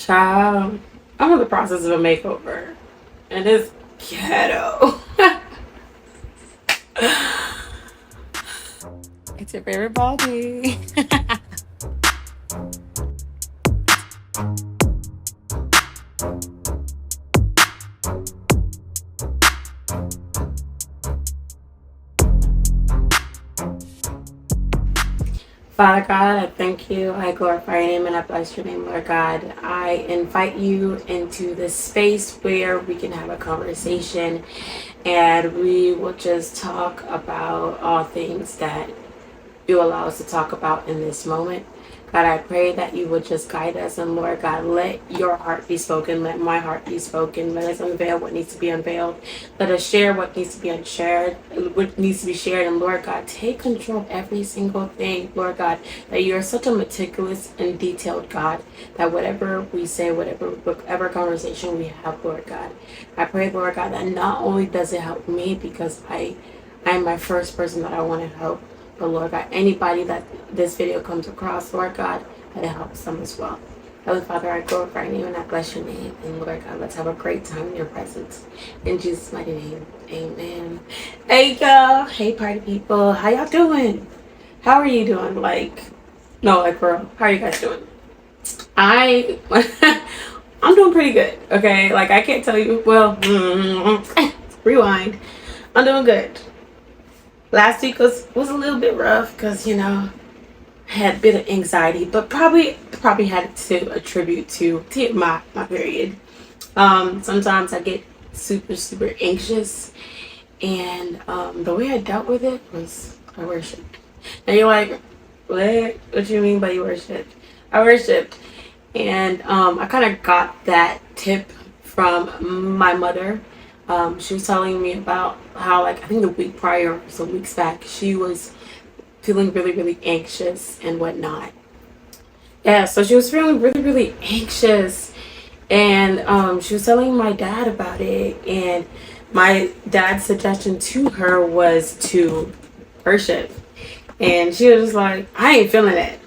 Child, I'm in the process of a makeover, and it's ghetto. It's your favorite Baldy. Father God, I thank you. I glorify your name and I bless your name, Lord God. I invite you into this space where we can have a conversation and we will just talk about all things that you allow us to talk about in this moment. God, I pray that you would just guide us. And Lord God, let your heart be spoken. Let my heart be spoken. Let us unveil what needs to be unveiled. Let us share what needs to be unshared, what needs to be shared. And Lord God, take control of every single thing. Lord God, that you are such a meticulous and detailed God, that whatever we say, whatever conversation we have, Lord God, I pray, Lord God, that not only does it help me because I'm my first person that I want to help, but Lord God, anybody that this video comes across, Lord God, that it helps them as well. Heavenly Father, I glorify your name and I bless your name. And Lord God, let's have a great time in your presence. In Jesus' mighty name, amen. Hey y'all, hey party people, how y'all doing? How are you doing? Like for real, how are you guys doing? I, I'm doing pretty good, okay? Like I can't tell you, well, rewind. I'm doing good. Last week was a little bit rough because I had a bit of anxiety, but probably had to attribute to my period. Sometimes I get super anxious, and the way I dealt with it was I worshiped. And you're like, what? What do you mean by you worshiped? I worshiped, and I kind of got that tip from my mother. She was telling me about how, like, I think the week prior, some weeks back, she was feeling really anxious and whatnot. Yeah, so she was feeling really anxious, and she was telling my dad about it, and my dad's suggestion to her was to worship, and she was just like, I ain't feeling it.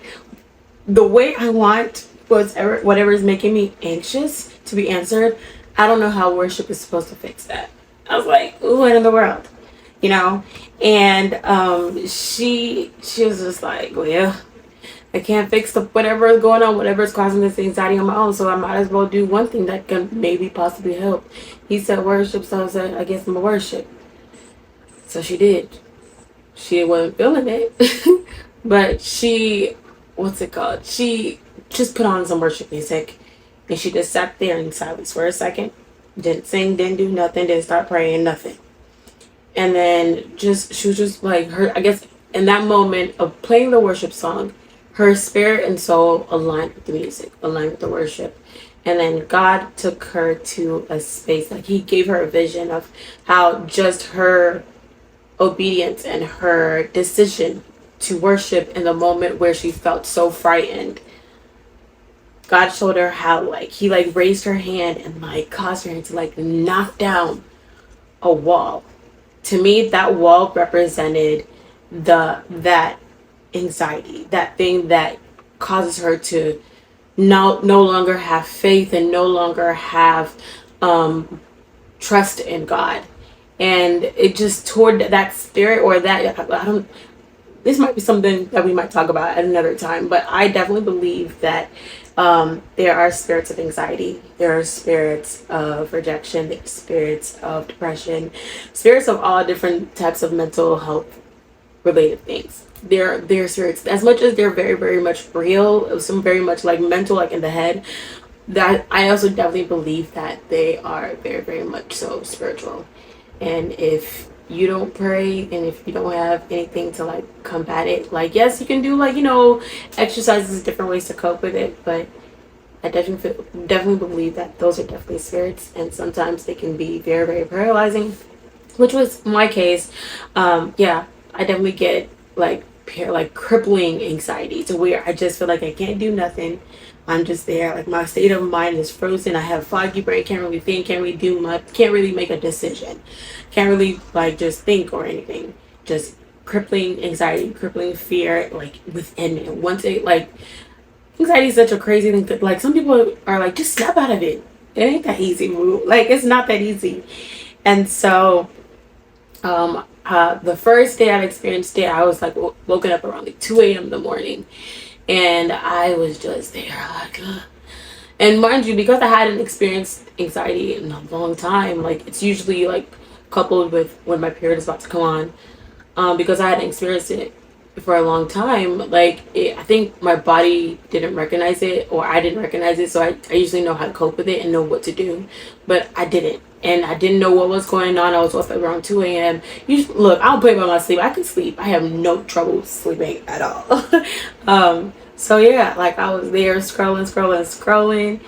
The way I want whatever is making me anxious to be answered. I don't know how worship is supposed to fix that. I was like, what in the world? You know? And she was just like, well, I can't fix whatever is going on, whatever is causing this anxiety on my own, so I might as well do one thing that can maybe possibly help. He said worship, so I said, I guess I'm gonna worship. So she did. She wasn't feeling it. But what's it called? She just put on some worship music and she just sat there in silence for a second. Didn't sing, didn't do nothing, didn't start praying, nothing. And then she was just like, I guess in that moment of playing the worship song, her spirit and soul aligned with the music, aligned with the worship. And then God took her to a space, like he gave her a vision of how just her obedience and her decision to worship in the moment where she felt so frightened, God showed her how, like, he like raised her hand and like caused her hand to like knock down a wall. To me, that wall represented that anxiety, that thing that causes her to no longer have faith and no longer have trust in God. And it just toward that spirit, or that, I don't, this might be something that we might talk about at another time, but I definitely believe that there are spirits of anxiety, there are spirits of rejection, there are spirits of depression, spirits of all different types of mental health related things. They're spirits, as much as they're very much real, some very much like mental, like in the head, that I also definitely believe that they are very much so spiritual. And if you don't pray and if you don't have anything to like combat it, like, yes, you can do like, exercises, different ways to cope with it, but I definitely believe that those are definitely spirits, and sometimes they can be very paralyzing, which was my case. Yeah, I definitely get like crippling anxiety to where I just feel like I can't do nothing. I'm just there, like my state of mind is frozen. I have foggy brain, can't really think, can't really do much, can't really make a decision, can't really like just think or anything. Just crippling anxiety, crippling fear, like within me. Once it like Anxiety is such a crazy thing. Like, some people are like, just snap out of it. It ain't that easy, boo. Like, it's not that easy. And so, the first day I experienced it, I was like woken up around like 2 a.m. in the morning, and I was just there like, ugh. And mind you, because I hadn't experienced anxiety in a long time, like it's usually like coupled with when my period is about to come on, because I hadn't experienced it for a long time, like I think my body didn't recognize it, or I didn't recognize it, so I usually know how to cope with it and know what to do, but I didn't. And I didn't know what was going on. I was up around 2 a.m. Look, I don't play by my sleep. I can sleep. I have no trouble sleeping at all. So yeah, like I was there scrolling,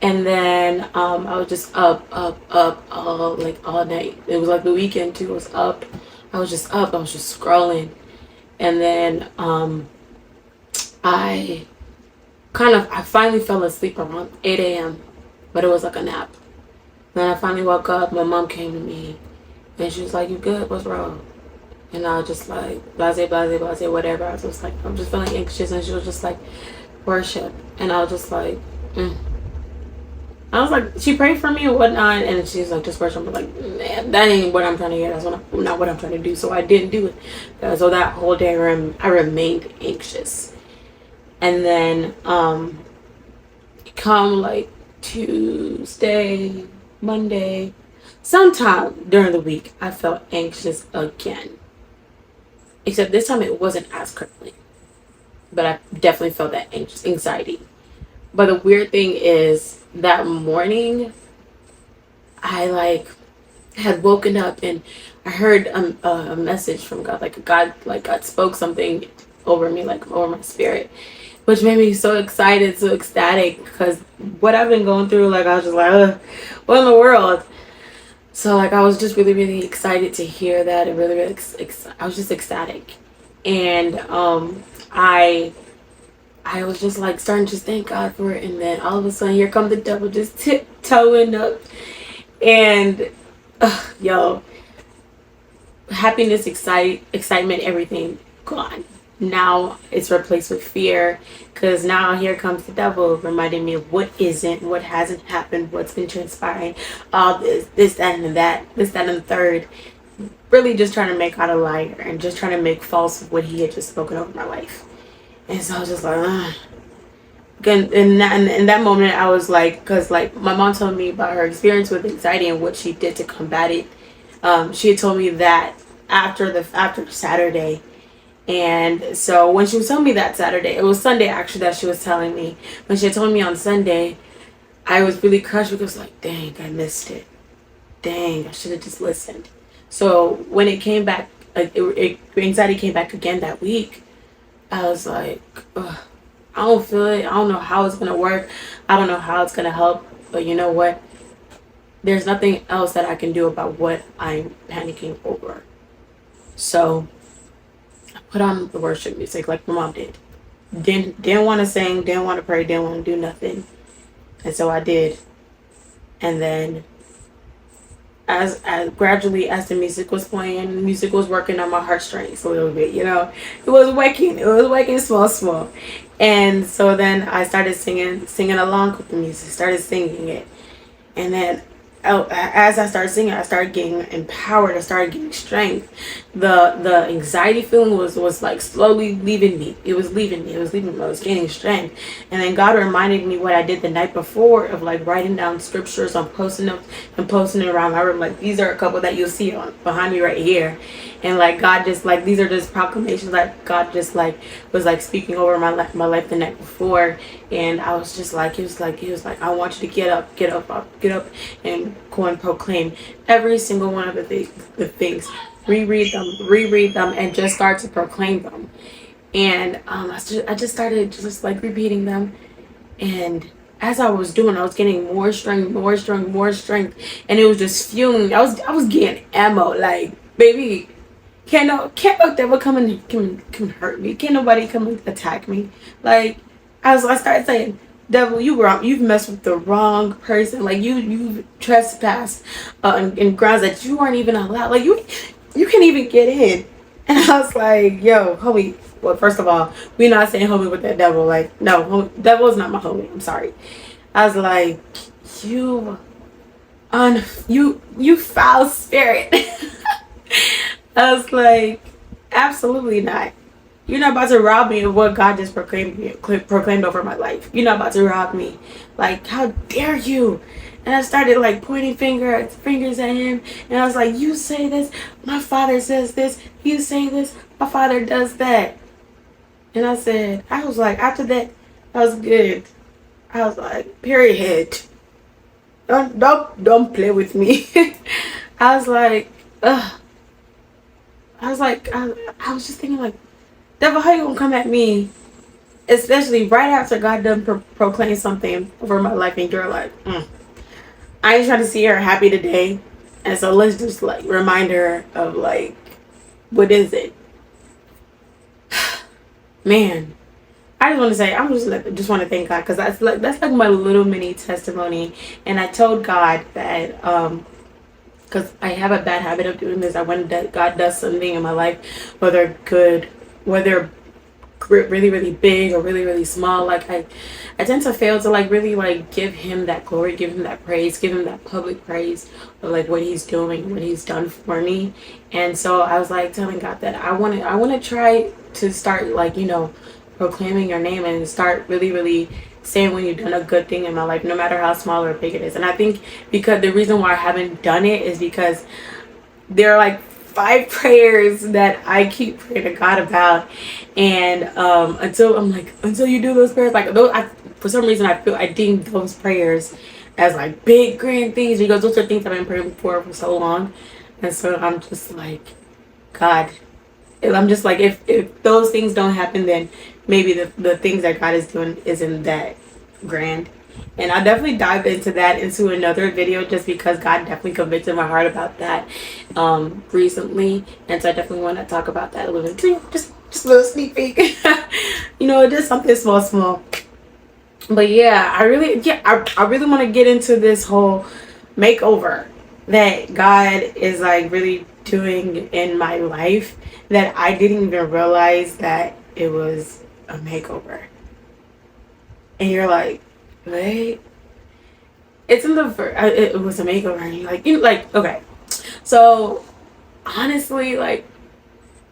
and then I was just up all night. It was like the weekend too. I was up. I was just up. I was just scrolling, and then I I finally fell asleep around 8 a.m. But it was like a nap. Then I finally woke up. My mom came to me, and she was like, "You good? What's wrong?" And I was just like, blase, whatever. I was just like, I'm just feeling anxious, and she was just like, worship, and I was just like, mm. I was like, she prayed for me and whatnot, and she's like, just worship. I'm like, man, that ain't what I'm trying to get. That's not what I'm trying to do. So I didn't do it. So that whole day, I remained anxious. And then, come like Tuesday, Monday, sometime during the week, I felt anxious again. Except this time it wasn't as crippling, but I definitely felt that anxiety. But the weird thing is, that morning, I had woken up and I heard a message from God, God spoke something over me, like over my spirit, which made me so excited, so ecstatic, because what I've been going through, like I was just like, ugh, what in the world? So like I was just really, really excited to hear that, and really, really, I was just ecstatic, and I was just like starting to just thank God for it, and then all of a sudden here come the devil just tiptoeing up, and yo, happiness, excitement, everything gone. Now it's replaced with fear, because now here comes the devil reminding me of what isn't, what hasn't happened, what's been transpiring, all this, that, and that, this, that, and the third. Really just trying to make God a liar, and just trying to make false of what he had just spoken over my life. And so I was just like, ugh. Again, in that moment, I was like, because like my mom told me about her experience with anxiety and what she did to combat it. She had told me that after Saturday. And so when she was telling me that Saturday, it was Sunday actually that she was telling me. When she had told me on Sunday, I was really crushed, because like, dang, I missed it. Dang, I should have just listened. So when it came back, like anxiety came back again that week, I was like, ugh, I don't feel it. I don't know how it's going to work. I don't know how it's going to help. But you know what? There's nothing else that I can do about what I'm panicking over. So I put on the worship music like my mom did. Didn't want to sing, didn't want to pray, didn't want to do nothing. And so I did. And then as gradually as the music was playing, the music was working on my heartstrings a little bit, it was waking small. And so then I started singing along with the music, started singing it. And then as I started singing, I started getting empowered. I started getting strength. The anxiety feeling was like slowly leaving me. It was leaving me. I was gaining strength. And then God reminded me what I did the night before, of like writing down scriptures on post-it notes and posting it around my room. Like, these are a couple that you'll see behind me right here. And like God just like, these are just proclamations that God just like was like speaking over my life the night before. And I was just like, he was like, I want you to get up and go and proclaim every single one of the things. Reread them, and just start to proclaim them. And I just started just like repeating them. And as I was doing, I was getting more strength, and it was just fueling. I was getting ammo. Like, baby, can't no devil come and hurt me. Can't nobody come and attack me. Like, I started saying, devil, you've messed with the wrong person. Like, you've trespassed in grounds that you weren't even allowed. Like, you can't even get in. And I was like, yo, homie, well, first of all, we're not saying homie with that devil. Like, no, devil is not my homie. I'm sorry. I was like, you you foul spirit. I was like, absolutely not. You're not about to rob me of what God just proclaimed over my life. You're not about to rob me. Like, how dare you? And I started like pointing fingers at him, and I was like, you say this, my father says this, you say this, my father does that. And I was like, after that, that was good. I was like, period. Don't play with me. I was like, ugh. I was just thinking like, devil, how you gonna come at me? Especially right after God done proclaim something over my life and you're like, I ain't trying to see her happy today. And so let's just like remind her of like, what is it? Man, I just want to say, just want to thank God, because that's like my little mini testimony. And I told God that because I have a bad habit of doing this. I when God does something in my life, whether good, whether really really big or really really small, like I tend to fail to like really like give him that glory, give him that praise, give him that public praise of like what he's doing, what he's done for me. And so I was like telling God that I want to try to start like, you know, proclaiming your name and start really really saying when you've done a good thing in my life, no matter how small or big it is. And I think because the reason why I haven't done it is because there are like 5 prayers that I keep praying to God about, and until you do those prayers, like those, for some reason I feel I deem those prayers as like big grand things, because those are things I've been praying for so long. And so I'm just like, God, I'm just like, if those things don't happen, then maybe the things that God is doing isn't that grand. And I definitely dive into another video, just because God definitely convicted my heart about that recently. And so I definitely want to talk about that a little bit. Just a little sneak peek. You know, just something small. But yeah, I really want to get into this whole makeover that God is like really doing in my life, that I didn't even realize that it was a makeover. And you're like, wait, it's in the it was a makeover, and you're like, okay. So honestly, like,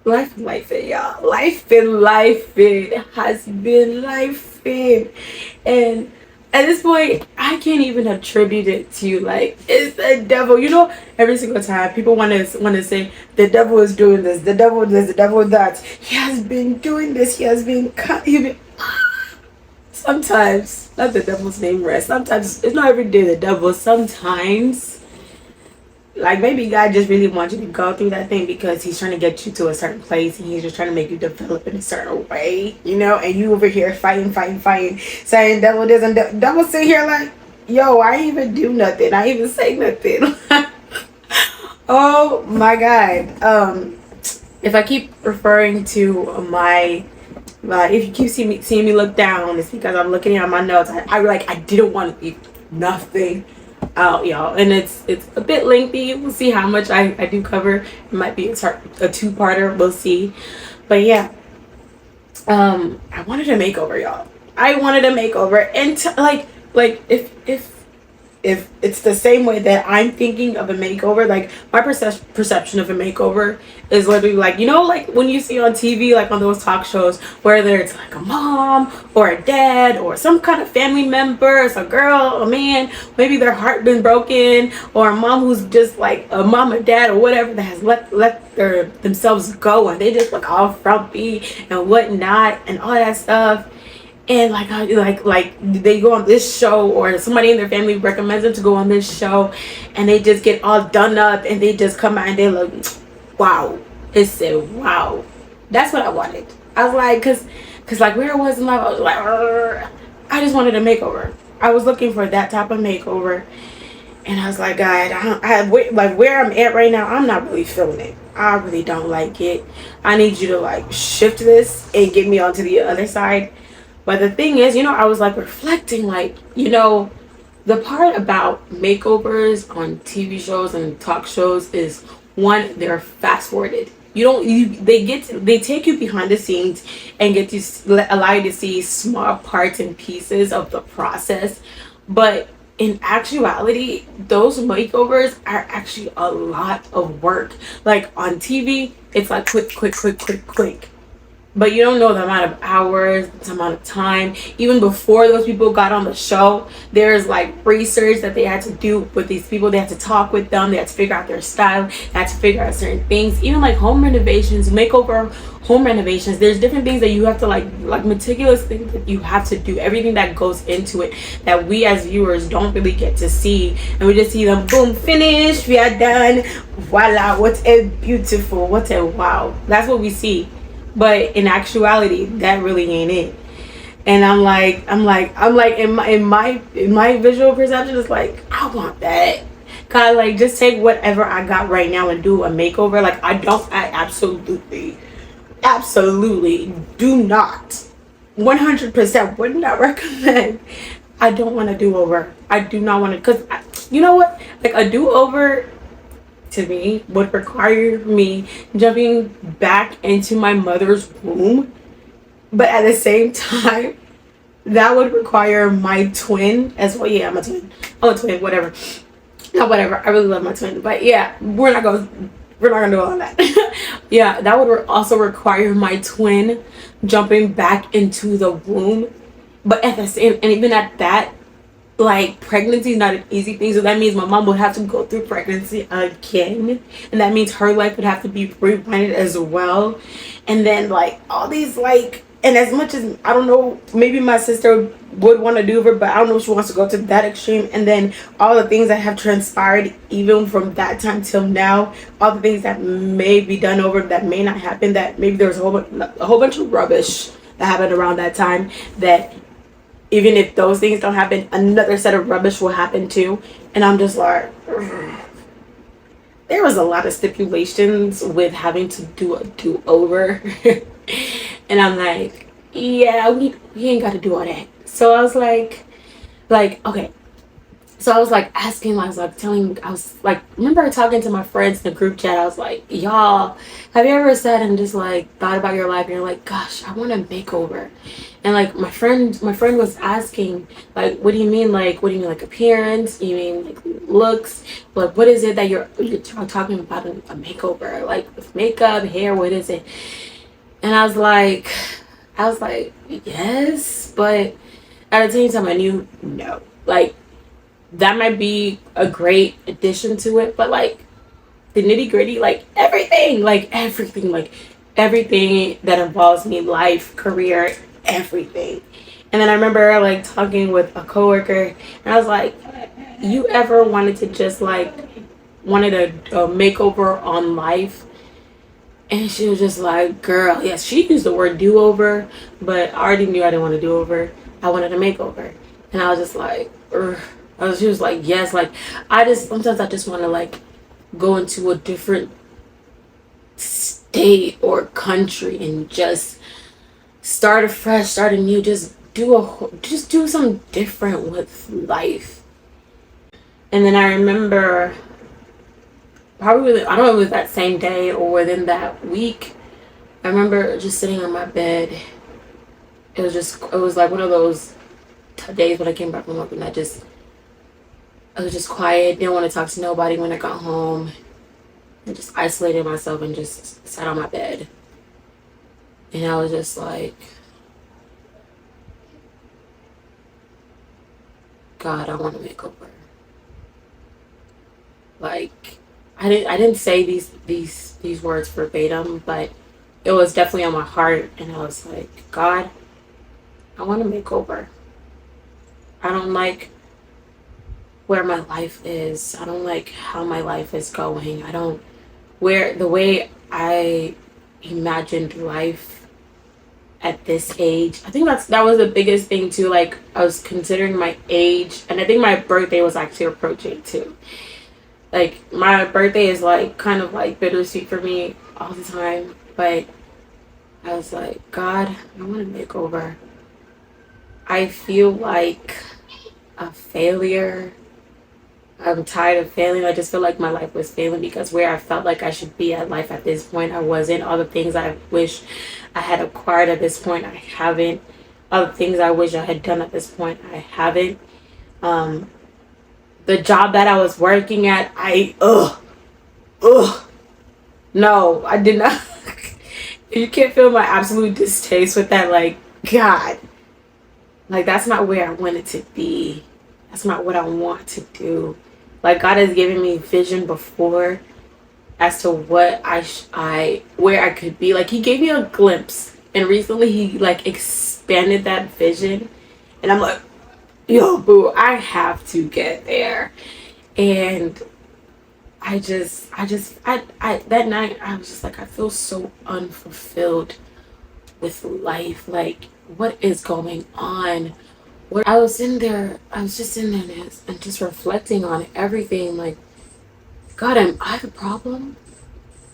life it, y'all. Life it has been life it. And at this point, I can't even attribute it to like, it's the devil. You know, every single time people want to say the devil is doing this, the devil this, the devil that. He has been doing this. He has been sometimes, let the devil's name rest. Sometimes it's not every day the devil. Sometimes, like, maybe God just really wants you to go through that thing because he's trying to get you to a certain place, and he's just trying to make you develop in a certain way, you know. And you over here fighting, saying devil this and devil sitting here like, yo, I ain't even do nothing. I ain't even say nothing. Oh my God. If I keep referring to my if you keep seeing me look down, it's because I'm looking at my notes. I didn't want to leave nothing out, y'all, and it's a bit lengthy. We'll see how much I do cover. It might be a 2-parter. We'll see. But yeah, I wanted a makeover, y'all. I wanted a makeover, and like if it's the same way that I'm thinking of a makeover, like my perception of a makeover is literally like, you know, like when you see on TV, like on those talk shows, whether it's like a mom or a dad or some kind of family member, it's a girl, a man, maybe their heart been broken, or a mom who's just like a mom or dad or whatever that has let themselves go, and they just look all frumpy and whatnot and all that stuff. And like they go on this show, or somebody in their family recommends them to go on this show, and they just get all done up and they just come out and they look, wow. It said, wow. That's what I wanted. I was like, cause like where I was in life, I was like, I just wanted a makeover. I was looking for that type of makeover, and I was like, God, like where I'm at right now, I'm not really feeling it. I really don't like it. I need you to like shift this and get me onto the other side. But the thing is, you know, I was like reflecting, like, you know, the part about makeovers on TV shows and talk shows is, one, they're fast forwarded. they take you behind the scenes and get to allow you to see small parts and pieces of the process, but in actuality those makeovers are actually a lot of work. Like on TV it's like quick quick quick quick quick, but you don't know the amount of hours, the amount of time. Even before those people got on the show, there's like research that they had to do with these people. They had to talk with them. They had to figure out their style. They had to figure out certain things. Even like home renovations, makeover, home renovations. There's different things that you have to like meticulous things that you have to do. Everything that goes into it that we as viewers don't really get to see, and we just see them boom, finished, we are done, voila, what a beautiful, what a wow. That's what we see, but in actuality that really ain't it. And I'm like in my visual perception is like, I want that. God, like just take whatever I got right now and do a makeover. Like I absolutely do not 100% would not recommend. I don't want to do over. I do not want to, because you know what, like a do over to me would require me jumping back into my mother's womb, but at the same time that would require my twin as well. Yeah, I'm a twin, whatever. Not whatever, I really love my twin, but yeah, we're not gonna do all of that. Yeah, that would also require my twin jumping back into the womb, but at the same, and even at that, like pregnancy is not an easy thing, so that means my mom would have to go through pregnancy again, and that means her life would have to be rewinded as well. And then like all these like, and as much as I don't know, maybe my sister would want to do her, but I don't know if she wants to go to that extreme. And then all the things that have transpired even from that time till now, all the things that may be done over that may not happen, that maybe there was a whole bunch of rubbish that happened around that time, that even if those things don't happen, another set of rubbish will happen too. And I'm just like, there was a lot of stipulations with having to do a do-over. And I'm like, yeah, we ain't got to do all that. So I was like, okay. So I was like asking, I was like telling, I was like, remember talking to my friends in the group chat, I was like, y'all, have you ever sat and just like thought about your life and you're like, gosh, I want a makeover? And like my friend was asking, like, what do you mean? Like, what do you mean, like appearance? You mean like looks? Like, what is it that you're talking about a makeover? Like with makeup, hair, what is it? And I was like, yes, but at the same time I knew no. Like that might be a great addition to it, but like the nitty gritty, like everything that involves me, life, career, everything. And then I remember like talking with a coworker, and I was like, you ever wanted to just like wanted a makeover on life? And she was just like, girl, yes, she used the word do-over, but I already knew I didn't want to do over. I wanted a makeover. And I was just like, ugh. She was like, yes, like sometimes I just want to like go into a different state or country and just start afresh, start anew, just do something different with life. And then I remember probably, I don't know if it was that same day or within that week, I remember just sitting on my bed. It was like one of those days when I came back from work and I was just quiet, didn't want to talk to nobody when I got home. I just isolated myself and just sat on my bed. And I was just like, God, I want to make over. Like, I didn't say these words verbatim, but it was definitely on my heart. And I was like, God, I want to make over. I don't like where my life is. I don't like how my life is going. I don't, where the way I imagined life at this age. I think that was the biggest thing too. Like I was considering my age, and I think my birthday was actually approaching too. Like my birthday is like kind of like bittersweet for me all the time, but I was like, God, I want to make over. I feel like a failure. I'm tired of failing. I just feel like my life was failing because where I felt like I should be at life at this point, I wasn't. All the things I wish I had acquired at this point, I haven't. All the things I wish I had done at this point, I haven't. Um, the job that I was working at, ugh, no, I did not. You can't feel my absolute distaste with that. Like, God, like that's not where I wanted to be. That's not what I want to do. Like God has given me vision before as to what I where I could be. Like He gave me a glimpse, and recently He like expanded that vision, and I'm like, yo, boo, I have to get there. And I that night I was just like, I feel so unfulfilled with life. Like, what is going on? I was in there, I was just in there and just reflecting on everything. Like, God, am I the problem?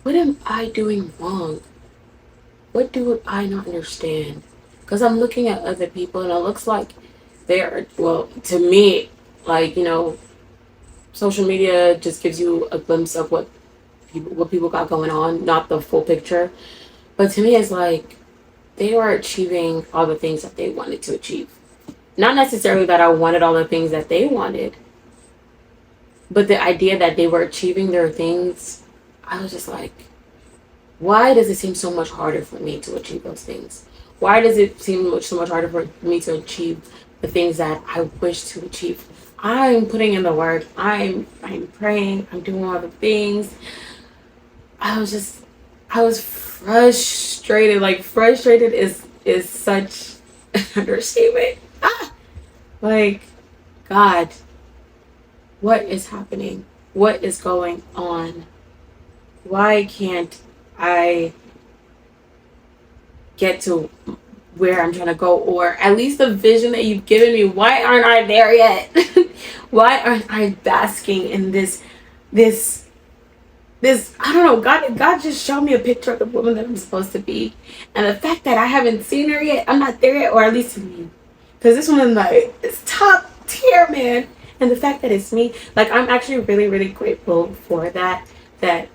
What am I doing wrong? What do I not understand? Because I'm looking at other people and it looks like they're, well, to me, like, social media just gives you a glimpse of what people got going on, not the full picture. But to me, it's like they are achieving all the things that they wanted to achieve. Not necessarily that I wanted all the things that they wanted, but the idea that they were achieving their things, I was just like, why does it seem so much harder for me to achieve those things? Why does it seem so much harder for me to achieve the things that I wish to achieve? I'm putting in the work. I'm praying. I'm doing all the things. I was frustrated. Like frustrated is such an understatement. Like, God, what is happening? What is going on? Why can't I get to where I'm trying to go, or at least the vision that you've given me? Why aren't I there yet? Why aren't I basking in this I don't know. God just showed me a picture of the woman that I'm supposed to be, and the fact that I haven't seen her yet, I'm not there yet, or at least to me, because this woman like it's top tier, man. And the fact that it's me, like I'm actually really really grateful for that. That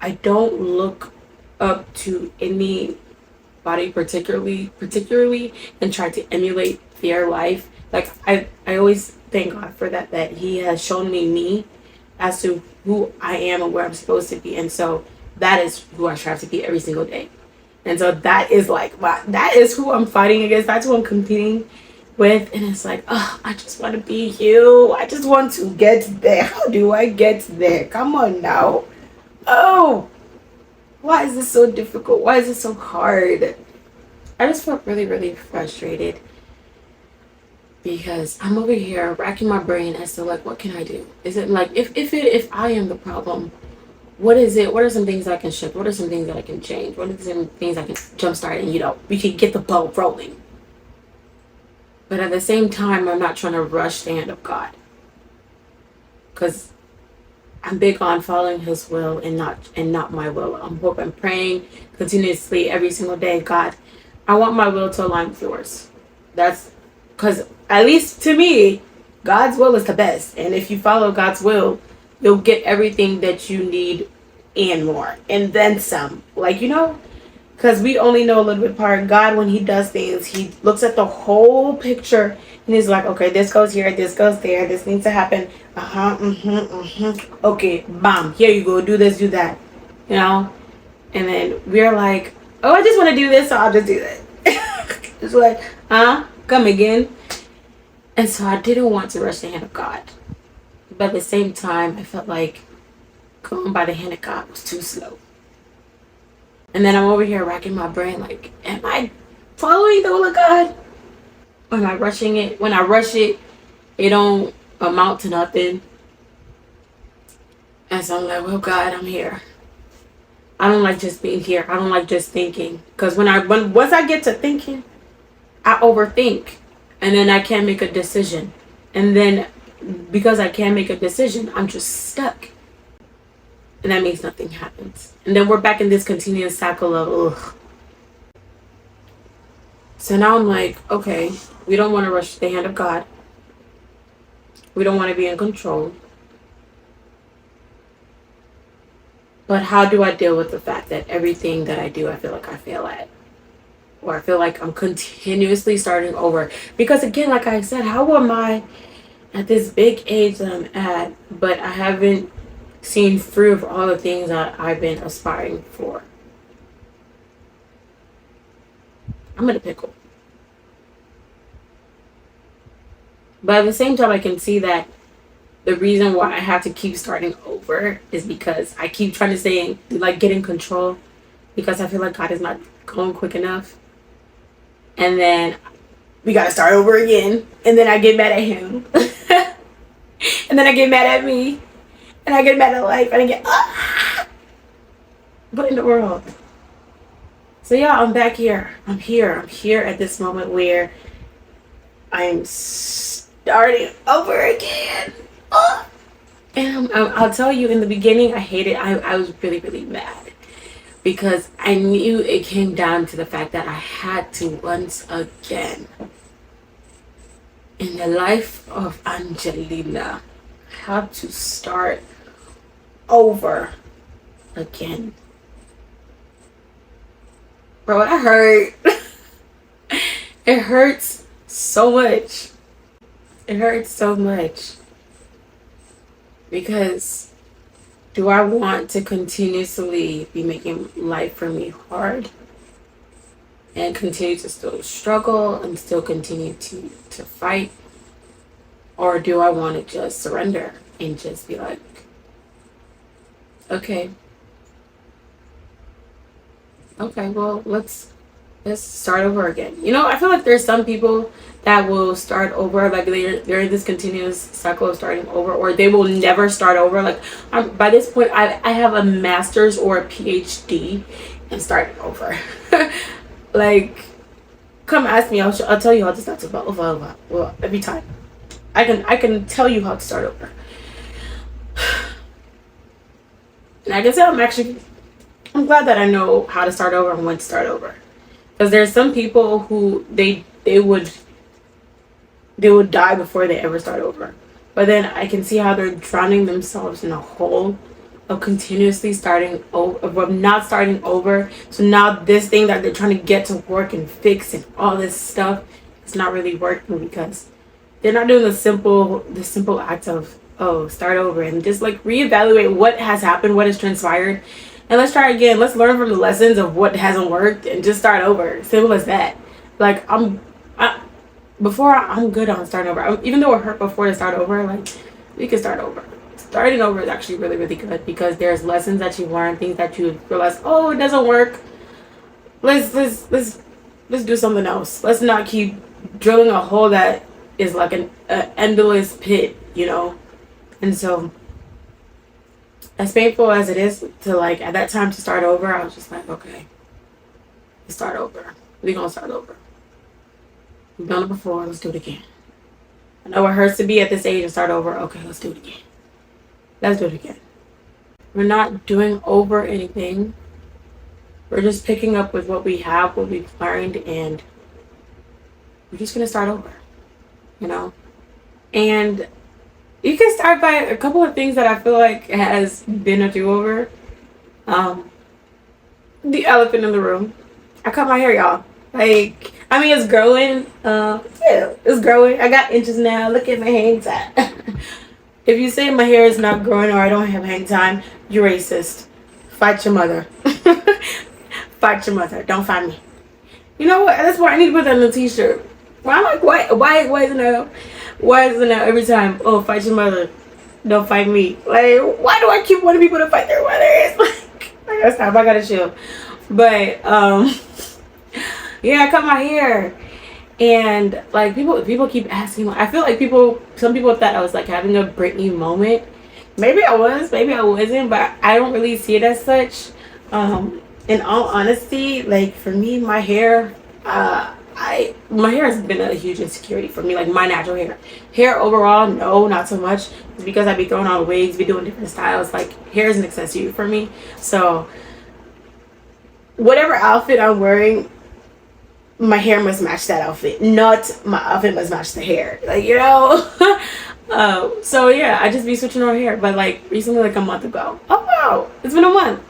I don't look up to anybody particularly and try to emulate their life. Like I always thank God for that He has shown me as to who I am and where I'm supposed to be. And so that is who I strive to be every single day. And so that is like that is who I'm fighting against. That's who I'm competing with. And it's like, oh, I just want to be you. I just want to get there. How do I get there? Come on now. Oh, why is this so difficult? Why is it so hard? I just felt really, really frustrated because I'm over here racking my brain as to like, what can I do? Is it like if I am the problem, what is it? What are some things I can shift? What are some things that I can change? What are some things I can jumpstart and we can get the ball rolling? But at the same time, I'm not trying to rush the hand of God, because I'm big on following His will and not my will. I'm praying continuously every single day. God, I want my will to align with yours. That's because, at least to me, God's will is the best. And if you follow God's will, you'll get everything that you need and more. And then some. Like, because we only know a little bit part. God, when He does things, He looks at the whole picture. And He's like, okay, this goes here, this goes there, this needs to happen. Okay, bam, here you go, do this, do that. And then we're like, oh, I just want to do this, so I'll just do that. It's like, come again. And so I didn't want to rush the hand of God. But at the same time, I felt like going by the hand of God was too slow. And then I'm over here racking my brain like, am I following the will of God? Am I rushing it? When I rush it, it don't amount to nothing. And so I'm like, well, God, I'm here. I don't like just being here. I don't like just thinking. Because once I get to thinking, I overthink. And then I can't make a decision. And then because I can't make a decision, I'm just stuck. And that means nothing happens. And then we're back in this continuous cycle of, ugh. So now I'm like, okay, we don't want to rush the hand of God. We don't want to be in control. But how do I deal with the fact that everything that I do, I feel like I fail at? Or I feel like I'm continuously starting over? Because again, like I said, how am I at this big age that I'm at, but I haven't seen fruit of all the things that I've been aspiring for? I'm in a pickle. But at the same time, I can see that the reason why I have to keep starting over is because I keep trying to stay in, like, get in control, because I feel like God is not going quick enough. And then we gotta start over again. And then I get mad at him. And then I get mad at me. And I get mad at life. And I get, ah! What in the world? So yeah, I'm back here. I'm here at this moment where I'm starting over again. Oh. And I'll tell you, in the beginning, I hated. I was really, really mad, because I knew it came down to the fact that I had to once again, in the life of Angelina, have to start over again. Bro, that hurt. It hurts so much. It hurts so much. Because do I want to continuously be making life for me hard and continue to still struggle and still continue to fight? Or do I want to just surrender and just be like, okay, well, let's start over again. You know, I feel like there's some people that will start over, like they're in this continuous cycle of starting over, or they will never start over. Like, by this point, I have a master's or a PhD in starting over. Like, come ask me, I'll tell you how to start over. Well, every time I can tell you how to start over. And I can say I'm glad that I know how to start over and when to start over. Because there's some people who they would die before they ever start over. But then I can see how they're drowning themselves in a hole of continuously starting over, of not starting over. So now this thing that they're trying to get to work and fix and all this stuff, it's not really working, because they're not doing the simple act of, oh, start over and just like reevaluate what has happened, what has transpired, and let's try again. Let's learn from the lessons of what hasn't worked and just start over. Simple as that. Like, I'm good on starting over. Even though it hurt before to start over, like, we can start over. Starting over is actually really, really good, because there's lessons that you learn, things that you realize, oh, it doesn't work. Let's do something else. Let's not keep drilling a hole that is like an endless pit, you know. And so, as painful as it is to, like, at that time to start over, I was just like, okay, let's start over. We're gonna start over. We've done it before, let's do it again. I know it hurts to be at this age and start over. Okay, let's do it again. Let's do it again. We're not doing over anything. We're just picking up with what we have, what we've learned, and we're just gonna start over, you know? And you can start by a couple of things that I feel like has been a do-over. The elephant in the room. I cut my hair, y'all. Like, I mean, it's growing. Yeah, it's growing. I got inches now. Look at my hang time. If you say my hair is not growing or I don't have hang time, you're racist. Fight your mother. Fight your mother. Don't fight me. You know what? That's why I need to put that on the t-shirt. I'm like, why isn't it every time, oh, fight your mother, don't fight me? Like, why do I keep wanting people to fight their mothers? Like, I gotta stop, I gotta chill. But yeah, I cut my hair, and like people keep asking. I feel like some people thought I was like having a Britney moment. Maybe I was, maybe I wasn't, but I don't really see it as such. In all honesty, like, for me, my hair, my hair has been a huge insecurity for me. Like, my natural hair overall, no, not so much. It's because I be throwing on wigs, be doing different styles. Like, hair is an accessory for me. So whatever outfit I'm wearing, my hair must match that outfit, not my outfit must match the hair. Like, you know. So yeah, I just be switching on hair. But like recently, like a month ago. Oh wow, it's been a month.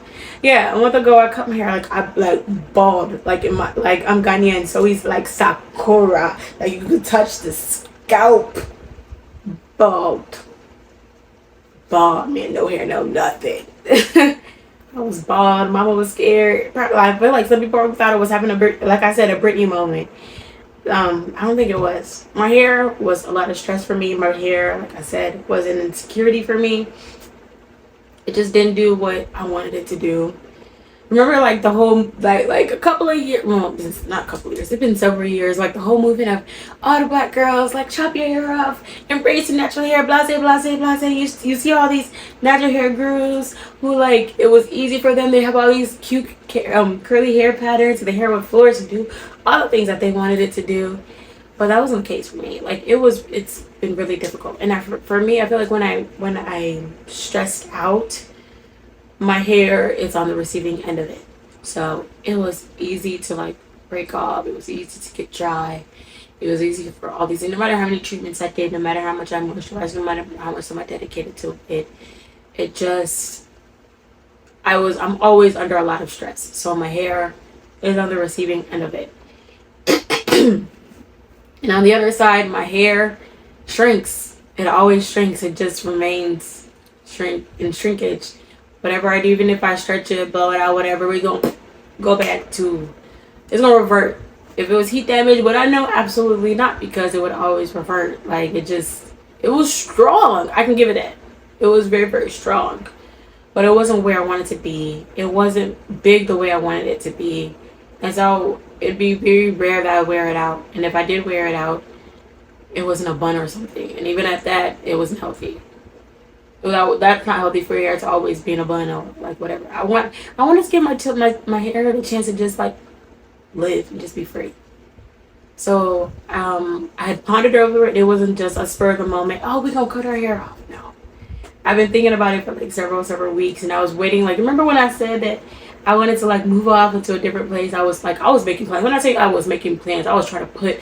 Yeah, a month ago I cut my hair like I like bald, like in my like I'm Ghanaian, so he's like Sakura, like you could touch the scalp, bald, bald man, no hair, no nothing. I was bald. Mama was scared. Probably, I feel like some people thought I was having like I said, a Britney moment. I don't think it was. My hair was a lot of stress for me. My hair, like I said, was an insecurity for me. It just didn't do what I wanted it to do. Remember, like the whole like a couple of years. Well, it's not a couple of years. It's been several years. Like the whole movement of all the black girls like chop your hair off, embrace your natural hair, blase, blase, blase. You see all these natural hair gurus who like it was easy for them. They have all these cute curly hair patterns. The hair would flourish and do all the things that they wanted it to do. But that wasn't the case for me. Like it's been really difficult. And for me, I feel like when I stressed out, my hair is on the receiving end of it. So it was easy to like break off. It was easy to get dry. It was easy for all these. And no matter how many treatments I did, no matter how much I moisturized, no matter how much I dedicated to it, it just I'm always under a lot of stress. So my hair is on the receiving end of it. And on the other side, my hair shrinks. It always shrinks. It just remains shrinkage. Whatever I do, even if I stretch it, blow it out, whatever, we gonna go back to, it's gonna revert. If it was heat damage, would I know? Absolutely not, because it would always revert. Like it was strong. I can give it that. It was very, very strong. But it wasn't where I wanted to be. It wasn't big the way I wanted it to be. And so it'd be very rare that I wear it out. And if I did wear it out, it wasn't a bun or something. And even at that, it wasn't healthy. That's not healthy for your hair to always be in a bun or like whatever. I want to give my hair the chance to just like live and just be free. So I had pondered over it. It wasn't just a spur of the moment. Oh, we gonna cut our hair off. No, I've been thinking about it for like several weeks, and I was waiting. Like, remember when I said that I wanted to like move off into a different place? I was making plans. When I say I was making plans, I was trying to put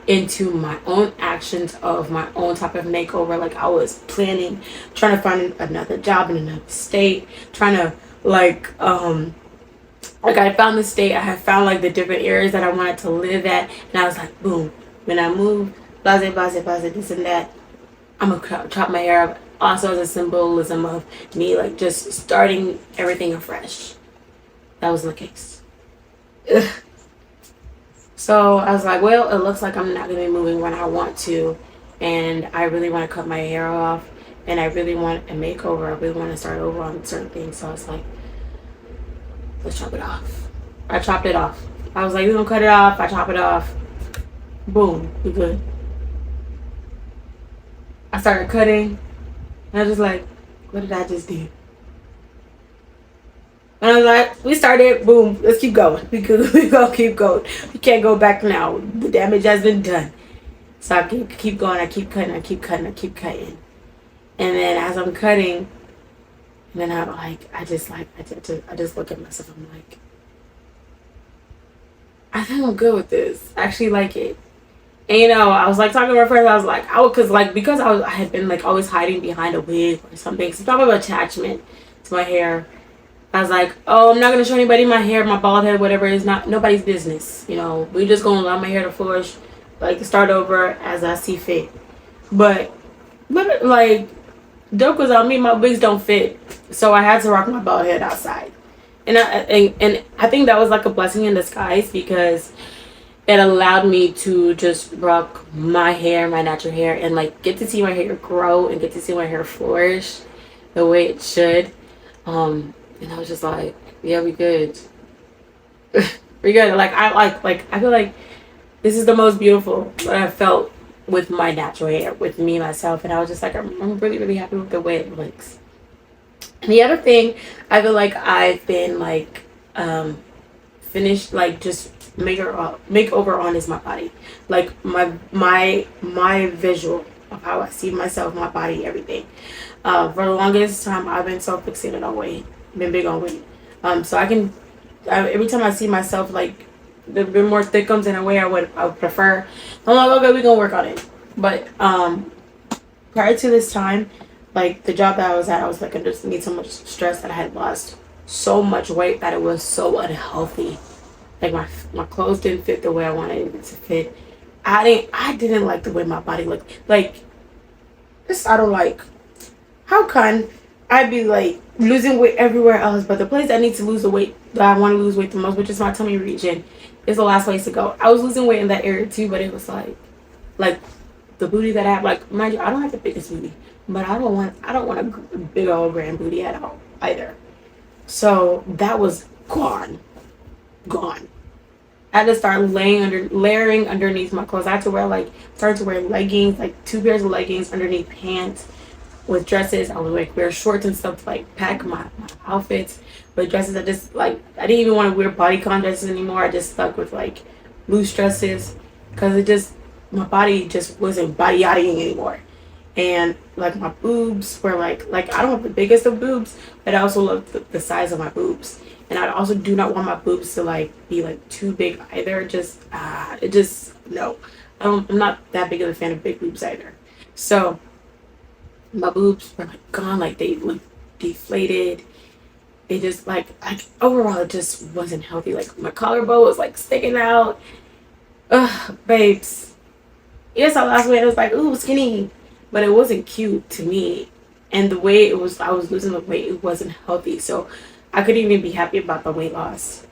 into my own actions of my own type of makeover. Like I was planning, trying to find another job in another state, trying to like I found the state. I had found like the different areas that I wanted to live at, and I was like, boom, when I move, blase, blase, blase, this and that, I'm gonna chop my hair up. Also as a symbolism of me like just starting everything afresh. That was the case. Ugh. So I was like, well, it looks like I'm not going to be moving when I want to. And I really want to cut my hair off. And I really want a makeover. I really want to start over on certain things. So I was like, let's chop it off. I chopped it off. I was like, we're going to cut it off. I chop it off. Boom. We're good. I started cutting. And I was just like, what did I just do? And I was like, we started, boom, let's keep going. We gonna keep going. We can't go back now. The damage has been done. So I keep going, I keep cutting. And then as I'm cutting, and then I'm like, I just look at myself, I'm like, I think I'm good with this. I actually like it. And you know, I was like talking to my friends, I was like, because I had been like always hiding behind a wig or something, some type of attachment to my hair. I was like, oh, I'm not going to show anybody my hair, my bald head, whatever. It's not nobody's business. You know, we just going to allow my hair to flourish, like start over as I see fit. But like, joke was on me, my wigs don't fit. So I had to rock my bald head outside. And I think that was like a blessing in disguise, because it allowed me to just rock my hair, my natural hair, and like get to see my hair grow and get to see my hair flourish the way it should. And I was just like, yeah, we good. We good. Like I feel like this is the most beautiful that I felt with my natural hair, with me, myself. And I was just like, I'm really, really happy with the way it looks. And the other thing, I feel like I've been like finished, like just makeover on is my body. Like my visual of how I see myself, my body, everything. For the longest time, I've been so fixated on weight. Been big on weight. So every time I see myself like a bit more thickums in a way I would prefer, I'm like, okay, we're gonna work on it. But prior to this time, like the job that I was at, I was like underneath so much stress that I had lost so much weight that it was so unhealthy. Like my clothes didn't fit the way I wanted it to fit. I didn't like the way my body looked. Like this, I don't like. How can I be like losing weight everywhere else, but the place I need to lose the weight that I want to lose weight the most, which is my tummy region, is the last place to go. I was losing weight in that area too, but it was like the booty that I have. Like mind you, I don't have the biggest booty, but I don't want a big old grand booty at all either. So that was gone. I had to start layering underneath my clothes. I had to started to wear leggings, like two pairs of leggings underneath pants with dresses. I would like wear shorts and stuff to like pack my outfits. But dresses, I didn't even want to wear bodycon dresses anymore. I just stuck with like loose dresses because my body just wasn't body yachting anymore. And like my boobs were like I don't have the biggest of boobs, but I also love the size of my boobs. And I also do not want my boobs to like be like too big either. No. I'm not that big of a fan of big boobs either. So my boobs were like gone, like they looked deflated. It just like overall it just wasn't healthy. Like my collarbone was like sticking out. Ugh, babes. Yes, I lost weight. It was like, ooh, skinny. But it wasn't cute to me. And the way I was losing the weight, it wasn't healthy. So I couldn't even be happy about the weight loss.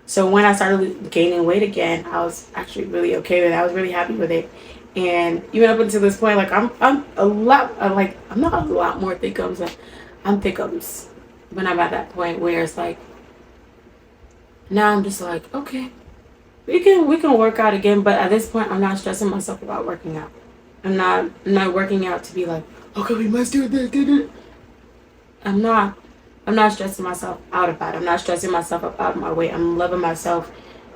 So when I started gaining weight again, I was actually really okay with it. I was really happy with it. And even up until this point, like I'm a lot like I'm not a lot more thickums, but I'm thickums. When I'm at that point where it's like now I'm just like, okay, we can work out again, but at this point I'm not stressing myself about working out. I'm not working out to be like, okay, we must do this. I'm not. I'm not stressing myself out about it. I'm not stressing myself about my weight. I'm loving myself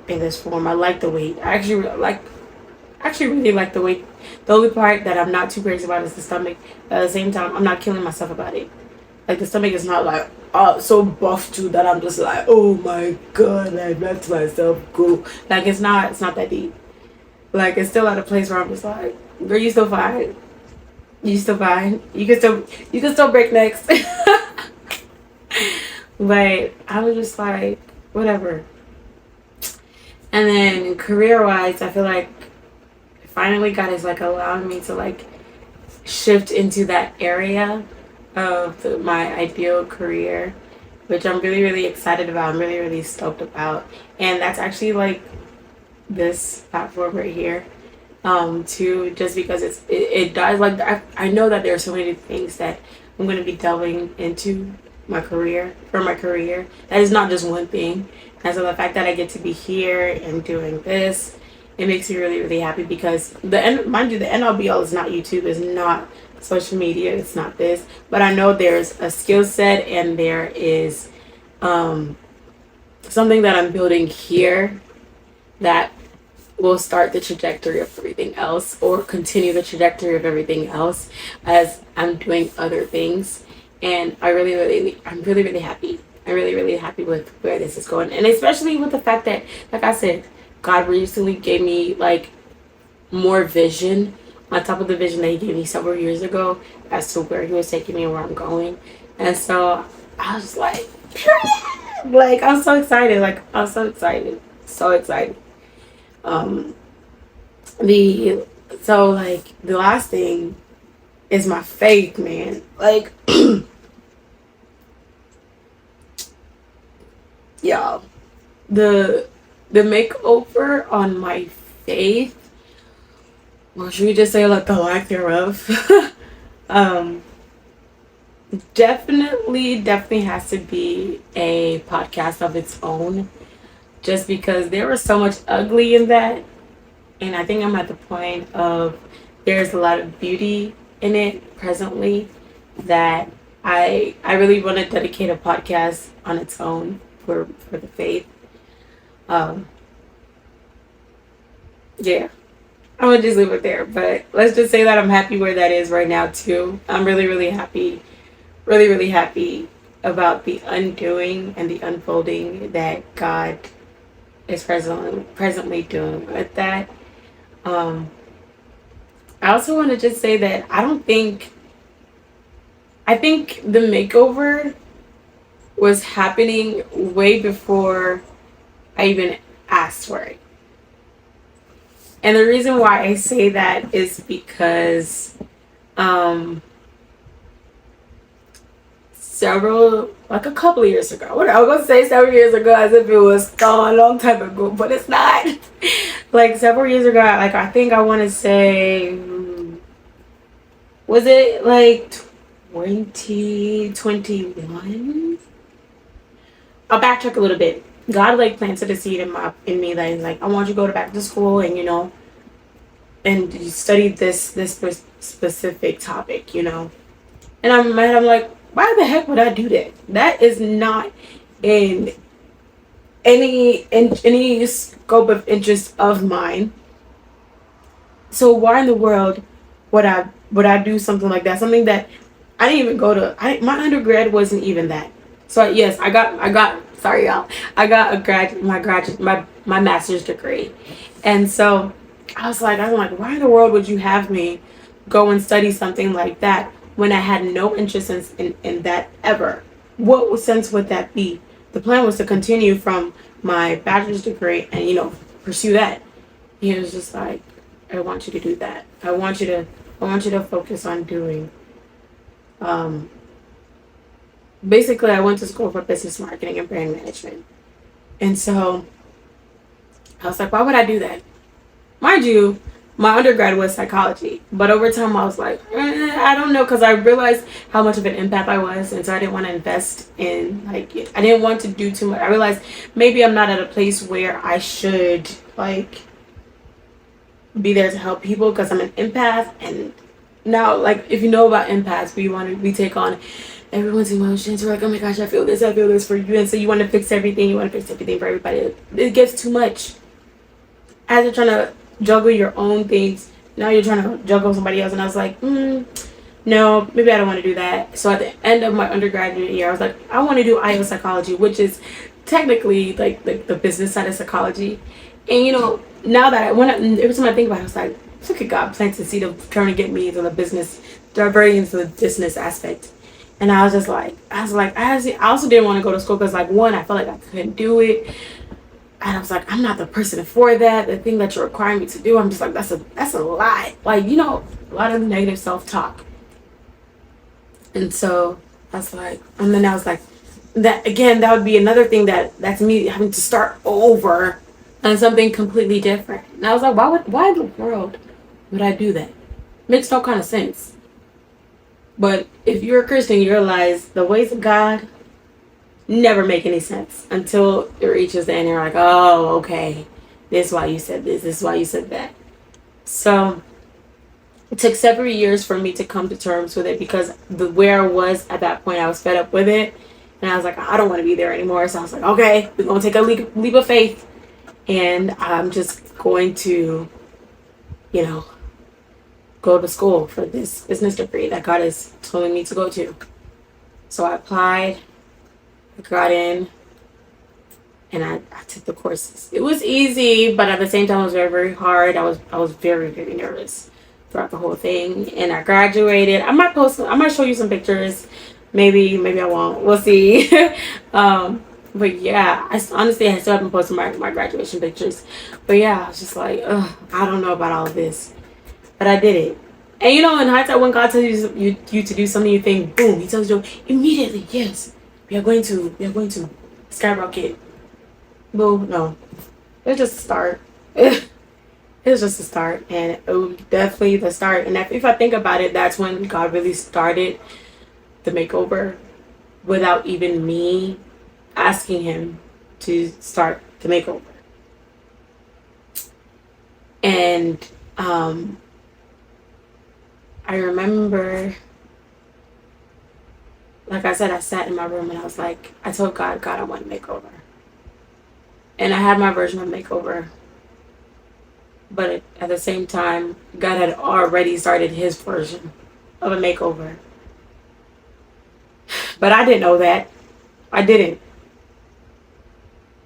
in this form. I like the weight. I actually really like the weight. The only part that I'm not too crazy about is the stomach. But at the same time, I'm not killing myself about it. Like the stomach is not like so buff too that I'm just like, oh my god, I let myself go. Like it's not that deep. Like it's still at a place where I'm just like, girl, you still fine. You still fine. You can still break necks. But I was just like, whatever. And then career wise, I feel like finally God is like allowing me to like shift into that area of my ideal career, which I'm really, really excited about. I'm really, really stoked about. And that's actually like this platform right here. Too, just because it does like I know that there are so many things that I'm going to be delving into for my career. That is not just one thing. And so the fact that I get to be here and doing this, it makes me really, really happy because mind you, the end all be all is not YouTube, is not social media, it's not this. But I know there's a skill set and there is something that I'm building here that will start the trajectory of everything else or continue the trajectory of everything else as I'm doing other things. And I'm really, really happy. I'm really, really happy with where this is going. And especially with the fact that, like I said, God recently gave me like more vision on top of the vision that he gave me several years ago as to where he was taking me and where I'm going. And so I was like, period! Like I'm so excited. So excited. The last thing is my faith, man. Like y'all, the makeover on my faith, or should we just say like the lack thereof, definitely has to be a podcast of its own, just because there was so much ugly in that. And I think I'm at the point of there's a lot of beauty in it presently that I really want to dedicate a podcast on its own for the faith. Yeah, I'm gonna just leave it there. But let's just say that I'm happy where that is right now too. I'm really happy, really happy about the undoing and the unfolding that God is presently doing with that. I also want to just say that I don't think I think the makeover was happening way before I even asked for it. And the reason why I say that is because um, like a couple of years ago, what I was going to say several years ago as if it was gone a long time ago, but it's not. Like several years ago, like I think I want to say, was it like 2021? I'll backtrack a little bit. God like planted a seed in me that is like, I want you to go back to school and and you study this specific topic, And I'm like, why the heck would I do that? That is not in any scope of interest of mine. So why in the world would I do something like that? Something that I didn't even go to. My undergrad wasn't even that. So yes, I got. Sorry, y'all. I got my master's degree, and so I'm like, why in the world would you have me go and study something like that when I had no interest in that ever? What sense would that be? The plan was to continue from my bachelor's degree and pursue that. He was just like, I want you to do that. I want you to focus on doing. Um, Basically, I went to school for business marketing and brand management, and so I was like, why would I do that? Mind you, my undergrad was psychology, but over time I was like, I don't know, because I realized how much of an empath I was, and so I didn't want to invest in I didn't want to do too much. I realized maybe I'm not at a place where I should be there to help people because I'm an empath. And now, if you know about empaths, we take on everyone's emotions. We're like, oh my gosh, I feel this for you, and so you want to fix everything. You want to fix everything for everybody. It gets too much. As you're trying to juggle your own things, now you're trying to juggle somebody else. And I was like, no, maybe I don't want to do that. So at the end of my undergraduate year, I was like, I want to do IO psychology, which is technically like the business side of psychology. And now that every time I think about it, I was like, look at God plants the seed of trying to get me into the business, diverting into the business aspect. And I also didn't want to go to school because one, I felt like I couldn't do it. And I was like, I'm not the person for that. The thing that you're requiring me to do, I'm just like, that's a lot. A lot of negative self-talk. And so then I was like, that again, that would be another thing that's me having to start over on something completely different. And I was like, why in the world would I do that? Makes no kind of sense. But if you're a Christian, you realize the ways of God never make any sense until it reaches the end. You're like, oh, okay, this is why you said this is why you said that. So it took several years for me to come to terms with it, because where I was at that point, I was fed up with it, and I was like, I don't want to be there anymore. So I was like, okay, we're gonna take a leap of faith, and I'm just going to go to school for this business degree that God is telling me to go to. So I applied, I got in, and I took the courses. It was easy, but at the same time, it was very, very hard. I was very, very nervous throughout the whole thing, and I graduated. I might show you some pictures. Maybe I won't. We'll see. But yeah, I still haven't posted my graduation pictures. But yeah, I was just like, ugh, I don't know about all of this, but I did it. And in hindsight, when God tells you to do something, you think, boom, He tells you immediately, yes, we are going to skyrocket. Boom, no, it's just a start. It's just a start, and it was definitely the start. And if I think about it, that's when God really started the makeover, without even me asking Him to start the makeover. And I remember, like I said, I sat in my room and I told God, I want a makeover. And I had my version of makeover. But at the same time, God had already started His version of a makeover. But I didn't know that. I didn't.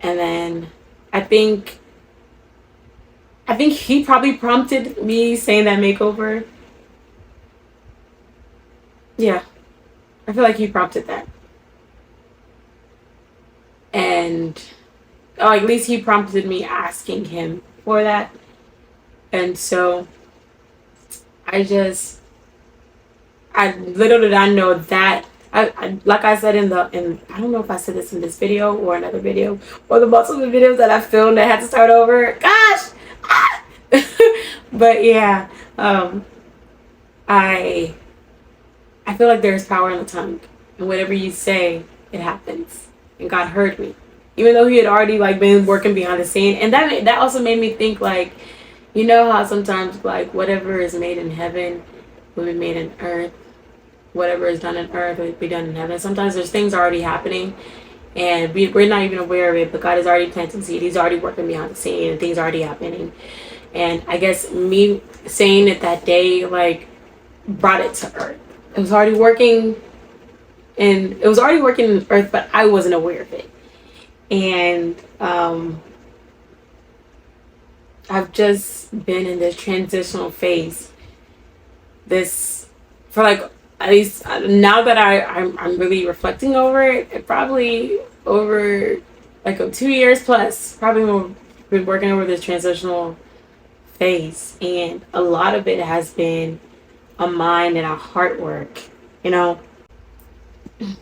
And then I think He probably prompted me saying that makeover. Yeah. I feel like he prompted that. And or at least he prompted me asking him for that. And so I just I little did I know that I like I said in I don't know if I said this in this video or another video or the multiple videos that I filmed that had to start over. Gosh, ah! But yeah, I I feel like there's power in the tongue, and whatever you say, it happens. And God heard me, even though He had already like been working behind the scene, and that also made me think like, you know how sometimes like whatever is made in heaven will be made in earth, whatever is done on earth will be done in heaven. Sometimes there's things already happening, and we're not even aware of it, but God is already planting seed. He's already working behind the scene, and things are already happening. And I guess me saying it that day like brought it to earth. It was already working, and it was already working in earth, but I wasn't aware of it. And I've just been in this transitional phase. This for like at least now that I'm really reflecting over it. It probably over like 2 years plus. Probably been working over this transitional phase, and a lot of it has been a mind and a heart work. You know,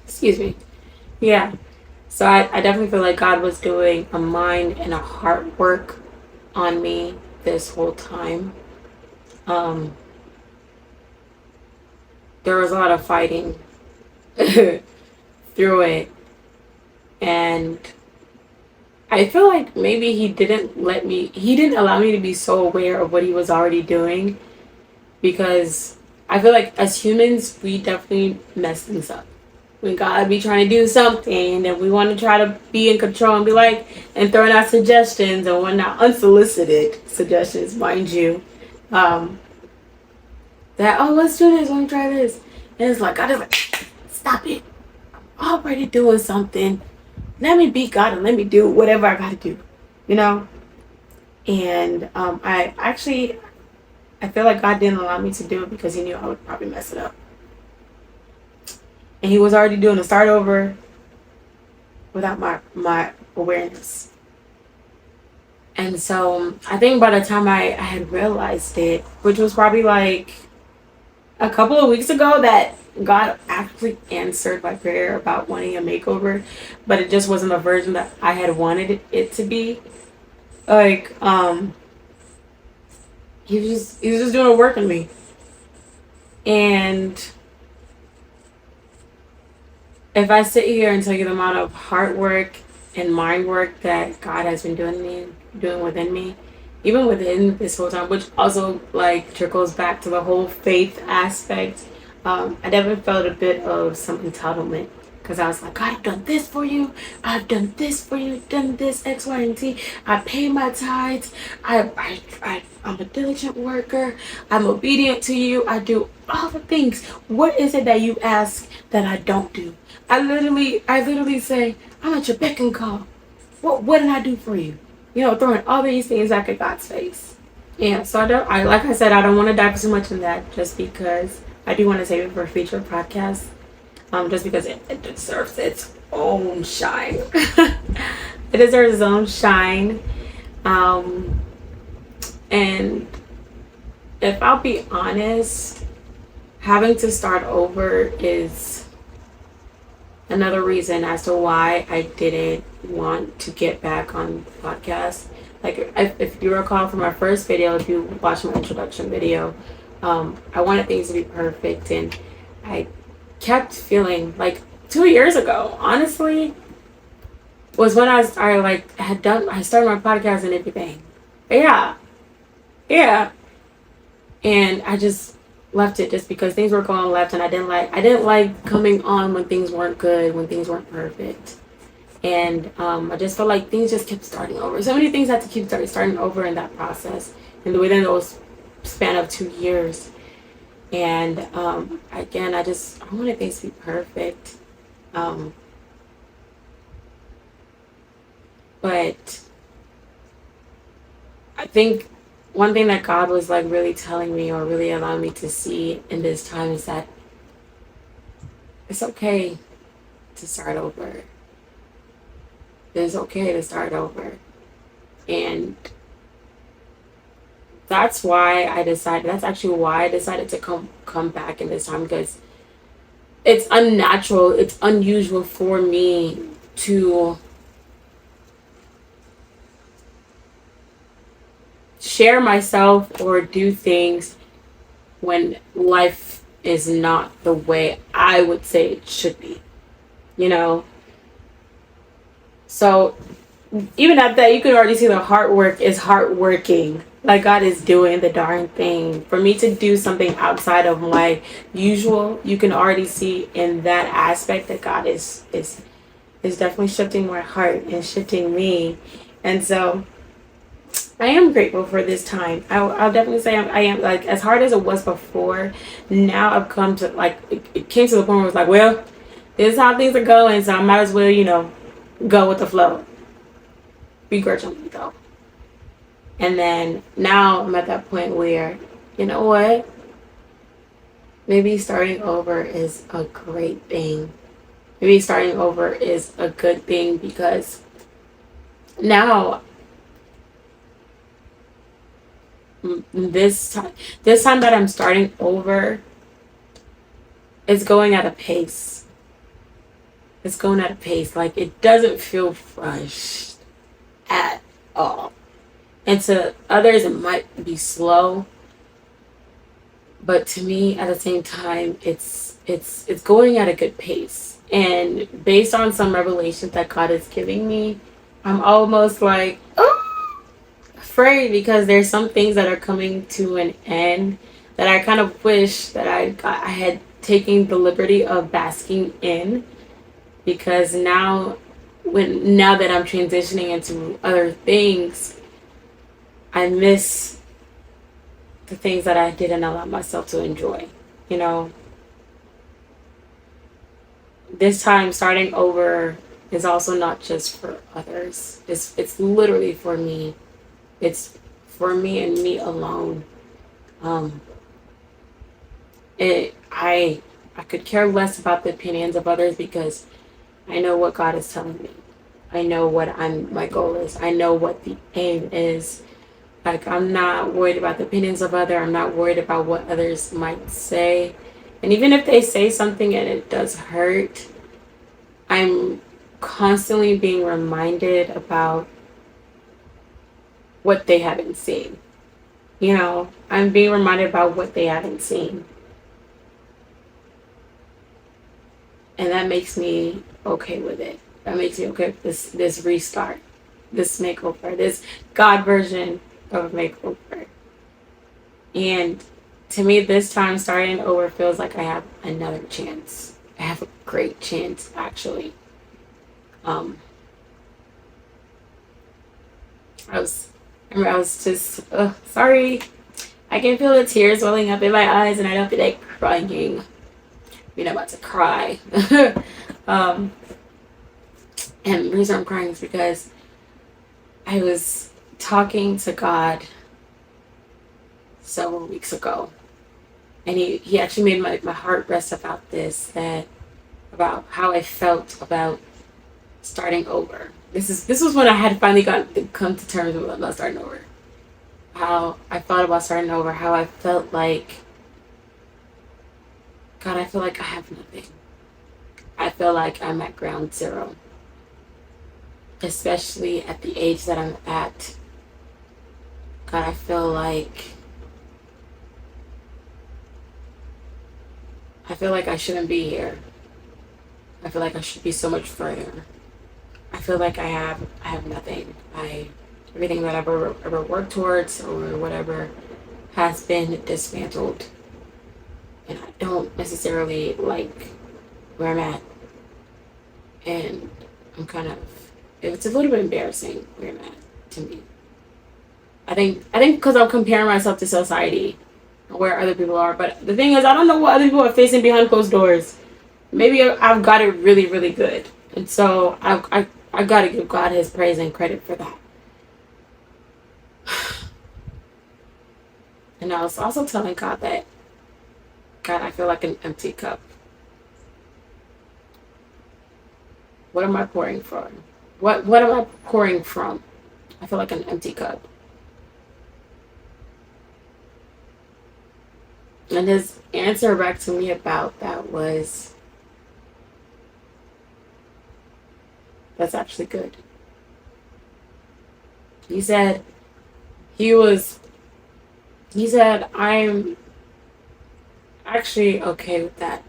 excuse me. Yeah. So I definitely feel like God was doing a mind and a heart work on me this whole time. Um, there was a lot of fighting through it, and I feel like maybe he didn't allow me to be so aware of what he was already doing, because I feel like as humans, we definitely mess things up. When God be trying to do something and we want to try to be in control and be like, and throwing out suggestions and whatnot, unsolicited suggestions, mind you, that, oh, let's do this, let me try this. And it's like, God is like, stop it. I'm already doing something. Let me be God and let me do whatever I got to do, you know? And I feel like God didn't allow me to do it because He knew I would probably mess it up. And He was already doing a start over without my awareness. And so I think by the time I had realized it, which was probably like a couple of weeks ago, that God actually answered my prayer about wanting a makeover, but it just wasn't the version that I had wanted it to be. Like, he was just doing a work on me. And if I sit here and tell you the amount of hard work and mind work that God has been doing within me, even within this whole time, which also like trickles back to the whole faith aspect, I definitely felt a bit of some entitlement, because I was like, God, I've done this for you, I've done this for you, done this X, Y, and Z. I pay my tithes. I'm a diligent worker. I'm obedient to you. I do all the things. What is it that you ask that I don't do? I literally say, I'm at your beck and call. What did I do for you? You know, throwing all these things back at God's face. Yeah, so like I said, I don't want to dive too much in that, just because I do want to save it for a future podcast. Just because it deserves its own shine. It deserves its own shine. And if I'll be honest, having to start over is another reason as to why I didn't want to get back on the podcast. Like, if you recall from my first video, if you watched my introduction video, I wanted things to be perfect, and I kept feeling like 2 years ago, honestly, was when I started my podcast and everything. Yeah. And I just left it just because things were going left, and I didn't like coming on when things weren't good, when things weren't perfect. And I just felt like things just kept starting over. So many things had to keep starting over in that process, and within those span of 2 years. And again, I wanted things to be perfect. But I think one thing that God was like really telling me, or really allowing me to see in this time, is that it's okay to start over. It's okay to start over. And that's actually why I decided to come back in this time, because it's unnatural, it's unusual for me to share myself or do things when life is not the way I would say it should be, you know? So even at that, you can already see the hard work is hard working. Like God is doing the darn thing. For me to do something outside of my usual, you can already see in that aspect that God is definitely shifting my heart and shifting me. And so I am grateful for this time. I'll definitely say I am, like, as hard as it was before. Now I've come to, like, it came to the point where it was like, well, this is how things are going, so I might as well, go with the flow, begrudgingly though. And then now I'm at that point where, you know what? Maybe starting over is a great thing. Maybe starting over is a good thing, because now this time that I'm starting over, it's going at a pace. It's going at a pace. Like, it doesn't feel rushed at all. And to others, it might be slow, but to me, at the same time, it's going at a good pace. And based on some revelations that God is giving me, I'm almost like, oh, afraid, because there's some things that are coming to an end that I kind of wish that I had taken the liberty of basking in, because now that I'm transitioning into other things, I miss the things that I didn't allow myself to enjoy. You know, this time starting over is also not just for others. It's literally for me. It's for me and me alone. Um, I could care less about the opinions of others, because I know what God is telling me. I know what my goal is. I know what the aim is. Like, I'm not worried about the opinions of others. I'm not worried about what others might say. And even if they say something and it does hurt, I'm constantly being reminded about what they haven't seen. I'm being reminded about what they haven't seen. And that makes me okay with it. That makes me okay with this restart, this makeover, this God version of a makeover. And to me, this time starting over feels like I have another chance. I have a great chance, actually. Um, I was, I remember I was just, sorry. I can feel the tears welling up in my eyes, and I don't feel like crying. I'm about to cry. um, and the reason I'm crying is because I was talking to God several weeks ago, and he actually made my heart rest about about how I felt about starting over. This was when I had finally come to terms with about starting over. How I thought about starting over, how I felt like, God, I feel like I have nothing. I feel like I'm at ground zero, especially at the age that I'm at. God, I feel like I shouldn't be here. I feel like I should be so much further. I feel like I have nothing. Everything that I've ever worked towards or whatever has been dismantled, and I don't necessarily like where I'm at. And it's a little bit embarrassing where I'm at, to me. I think because I'm comparing myself to society, where other people are. But the thing is, I don't know what other people are facing behind closed doors. Maybe I've got it really, really good, and so I got to give God His praise and credit for that. And I was also telling God that, God, I feel like an empty cup. What am I pouring from? What am I pouring from? I feel like an empty cup. And his answer back to me about that was, that's actually good. He said, he was, he said, I'm actually okay with that.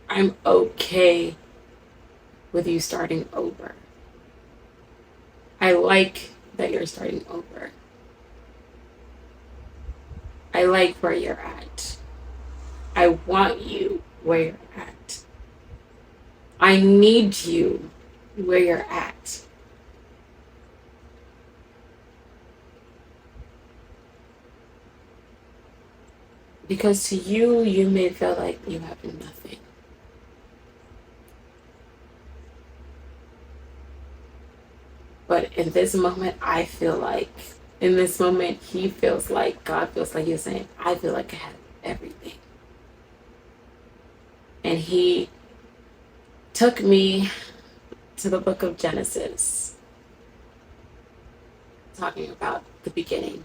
I'm okay with you starting over. I like that you're starting over. I like where you're at. I want you where you're at. I need you where you're at. Because to you, you may feel like you have nothing. But in this moment, I feel like, in this moment, he feels like, God feels like he's saying, I feel like I have everything. And he took me to the book of Genesis, talking about the beginning,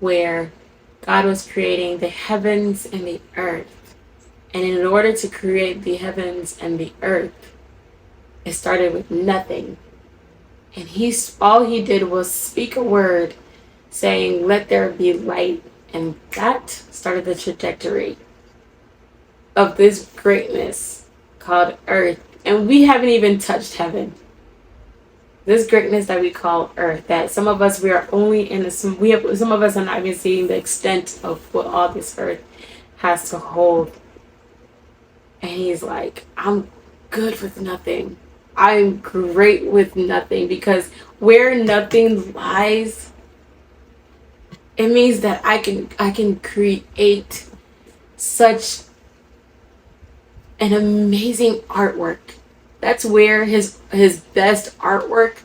where God was creating the heavens and the earth. And in order to create the heavens and the earth, it started with nothing. And all he did was speak a word saying, let there be light. And that started the trajectory of this greatness called earth. And we haven't even touched heaven. This greatness that we call earth, that some of us, we are only in some of us are not even seeing the extent of what all this earth has to hold. And he's like, I'm good with nothing. I'm great with nothing, because where nothing lies, it means that I can create such an amazing artwork. That's where his best artwork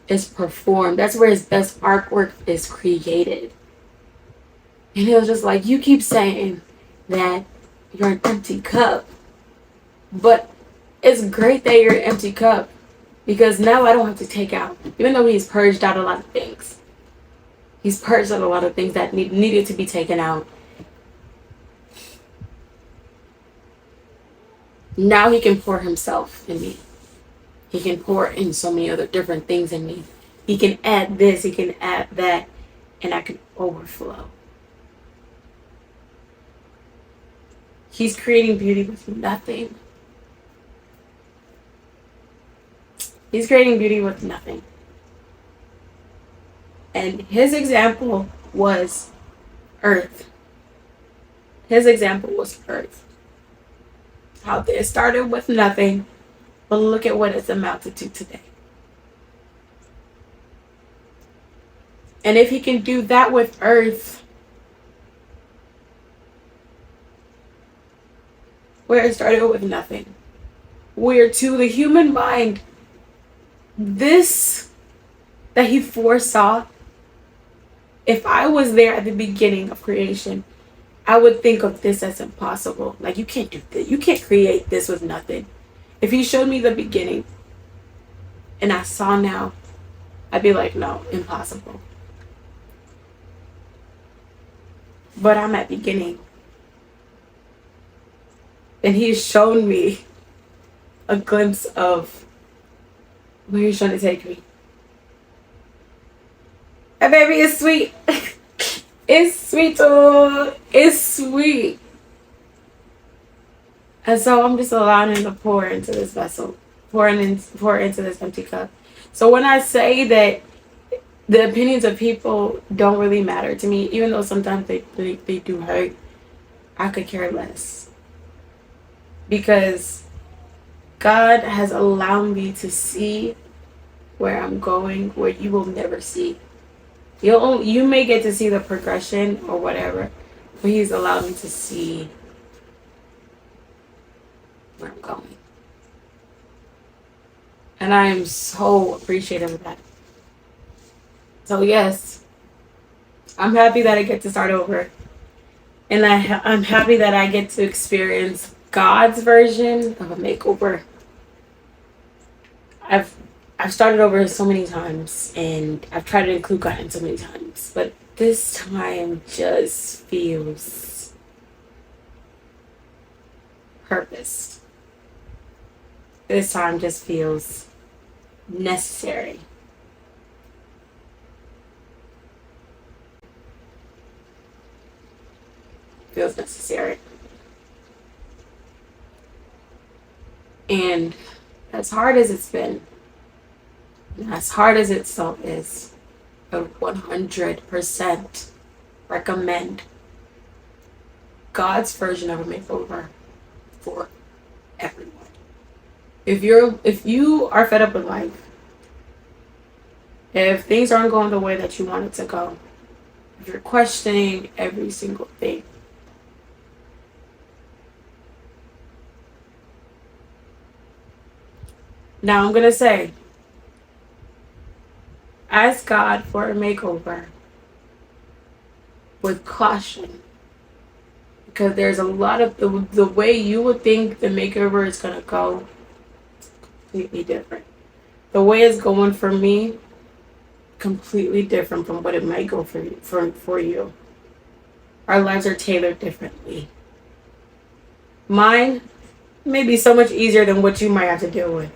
is performed. That's where his best artwork is created. And he was just like, you keep saying that you're an empty cup, but it's great that you're an empty cup, because now I don't have to take out, even though he's purged out a lot of things. He's purged out a lot of things that needed to be taken out. Now he can pour himself in me. He can pour in so many other different things in me. He can add this, he can add that, and I can overflow. He's creating beauty with nothing. He's creating beauty with nothing. And his example was earth. His example was earth. How it started with nothing, but look at what it's amounted to today. And if he can do that with earth, where it started with nothing, where to the human mind, this that he foresaw, if I was there at the beginning of creation, I would think of this as impossible. Like, you can't do this. You can't create this with nothing. If he showed me the beginning and I saw now, I'd be like, no, impossible. But I'm at beginning. And he's shown me a glimpse of where he's trying to take me. And baby, it's sweet. It's sweet, oh, it's sweet. And so I'm just allowing him to pour into this vessel, pour into this empty cup. So when I say that the opinions of people don't really matter to me, even though sometimes they do hurt, I could care less. Because God has allowed me to see where I'm going, where you will never see. You may get to see the progression or whatever, but he's allowed me to see where I'm going. And I am so appreciative of that. So yes, I'm happy that I get to start over. And I'm happy that I get to experience God's version of a makeover. I've I've started over so many times, and I've tried to include God in so many times, but this time just feels purposed. This time just feels necessary. Feels necessary. And as hard as it's been, as hard as it still is, I would 100% recommend God's version of a makeover for everyone. If you are fed up with life, if things aren't going the way that you want it to go, if you're questioning every single thing, now I'm gonna say, ask God for a makeover with caution, because there's a lot of the way you would think the makeover is gonna go completely different. The way it's going for me, completely different from what it might go for you. Our lives are tailored differently. Mine may be so much easier than what you might have to deal with.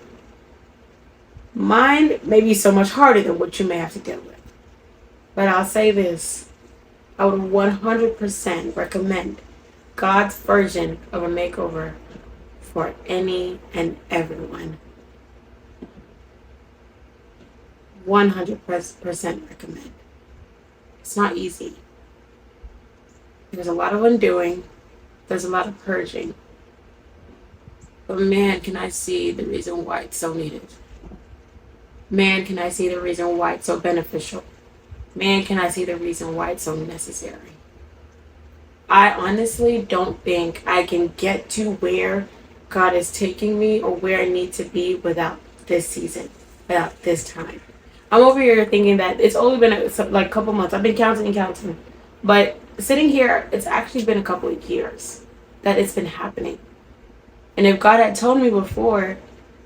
Mine may be so much harder than what you may have to deal with. But I'll say this, I would 100% recommend God's version of a makeover for any and everyone. 100% recommend. It's not easy. There's a lot of undoing. There's a lot of purging. But man, can I see the reason why it's so needed. Man, can I see the reason why it's so beneficial. Man, can I see the reason why it's so necessary. I honestly don't think I can get to where God is taking me or where I need to be without this season, without this time. I'm over here thinking that it's only been like a couple months. I've been counting. But sitting here, it's actually been a couple of years that it's been happening. And if God had told me before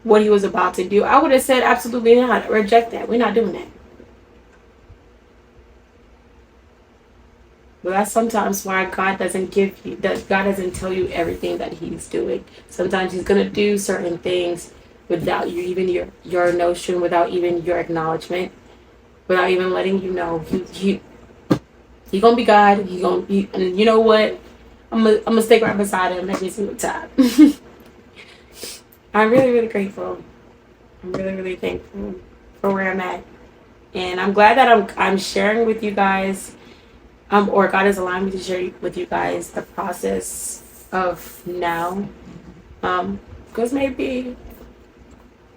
what he was about to do, I would have said absolutely not. Reject that. We're not doing that. But that's sometimes why God doesn't God doesn't tell you everything that he's doing. Sometimes he's going to do certain things without you even your notion, without even your acknowledgement, without even letting you know he gonna be God. And you know what? I'm gonna stick right beside him every single time. I'm really, really grateful. I'm really, really thankful for where I'm at, and I'm glad that I'm sharing with you guys, or God has allowed me to share with you guys the process of now, because maybe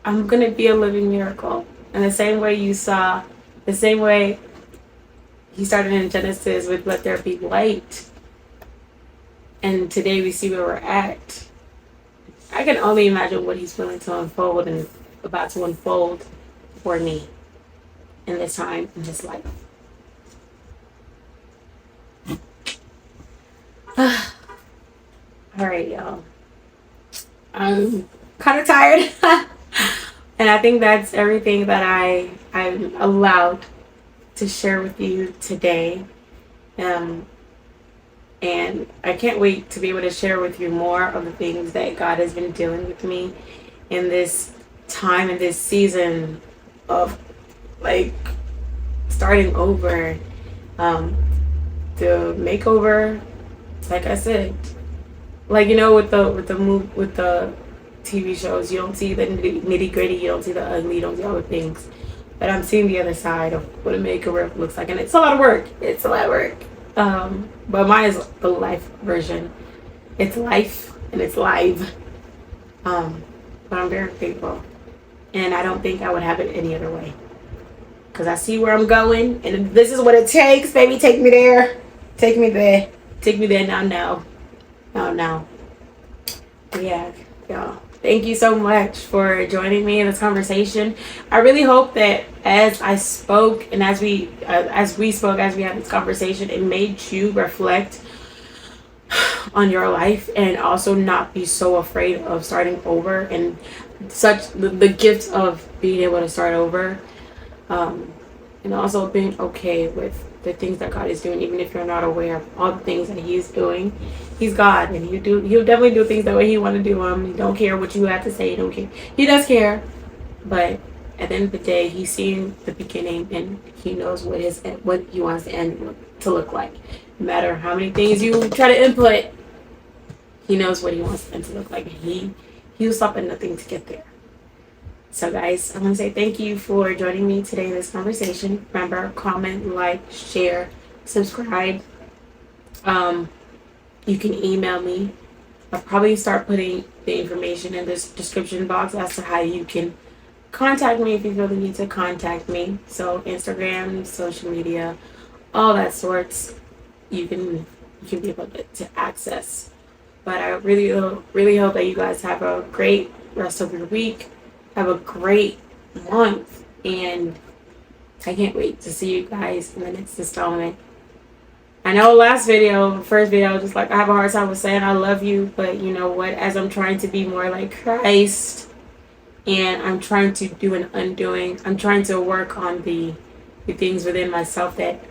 I'm gonna be a living miracle. In the same way the same way he started in Genesis with let there be light, and today we see where we're at. I can only imagine what he's willing to unfold and about to unfold for me in this time in his life. All right, y'all. I'm kind of tired. And I think that's everything that I'm allowed to share with you today. And I can't wait to be able to share with you more of the things that God has been dealing with me in this time, in this season of like starting over. The makeover, like I said, like with the TV shows, you don't see the nitty gritty, you don't see the ugly, you don't see all the things. But I'm seeing the other side of what a makeover looks like, and it's a lot of work. It's a lot of work. But mine is the life version. It's life and it's live. But I'm very grateful, and I don't think I would have it any other way. Cause I see where I'm going, and if this is what it takes, baby. Take me there. Take me there. Take me there now. Now. Yeah, y'all. Thank you so much for joining me in this conversation. I really hope that as I spoke and as we had this conversation, it made you reflect on your life and also not be so afraid of starting over. And such the gift of being able to start over, um, and also being okay with the things that God is doing, even if you're not aware of all the things that He's doing. He's God, and He'll definitely do things the way He want to do them. He don't care what you have to say. He don't care. He does care, but at the end of the day, He's seeing the beginning, and He knows what He wants the end to look like. No matter how many things you try to input, He knows what He wants the end to look like, and He will stop at nothing to get there. So guys, I want to say thank you for joining me today in this conversation. Remember, comment, like, share, subscribe. You can email me. I'll probably start putting the information in this description box as to how you can contact me if you feel the need to contact me. So Instagram, social media, all that sorts, you can be able to access. But I really hope that you guys have a great rest of your week. Have a great month, and I can't wait to see you guys in the next installment. I know first video, just like I have a hard time with saying I love you, but you know what? As I'm trying to be more like Christ, and I'm trying to do an undoing, I'm trying to work on the things within myself that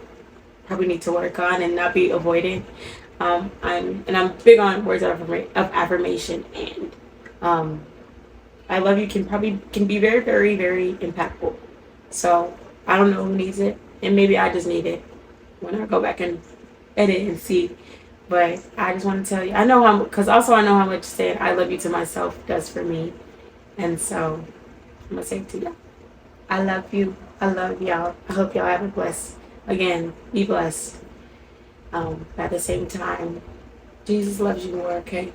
probably need to work on and not be avoided. I'm big on words of affirmation, and I love you can be very, very, very impactful. So I don't know who needs it, and maybe I just need it when I go back and edit and see. But I just want to tell you, I know I know how much saying I love you to myself does for me, and so I'm gonna say it to y'all, I love you. I love y'all. I hope y'all have a blessed. Again, be blessed. At the same time, Jesus loves you more. Okay,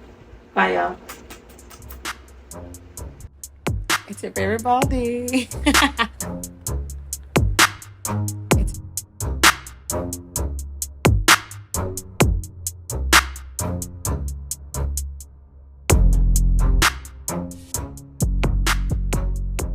bye y'all. It's your favorite Baldy.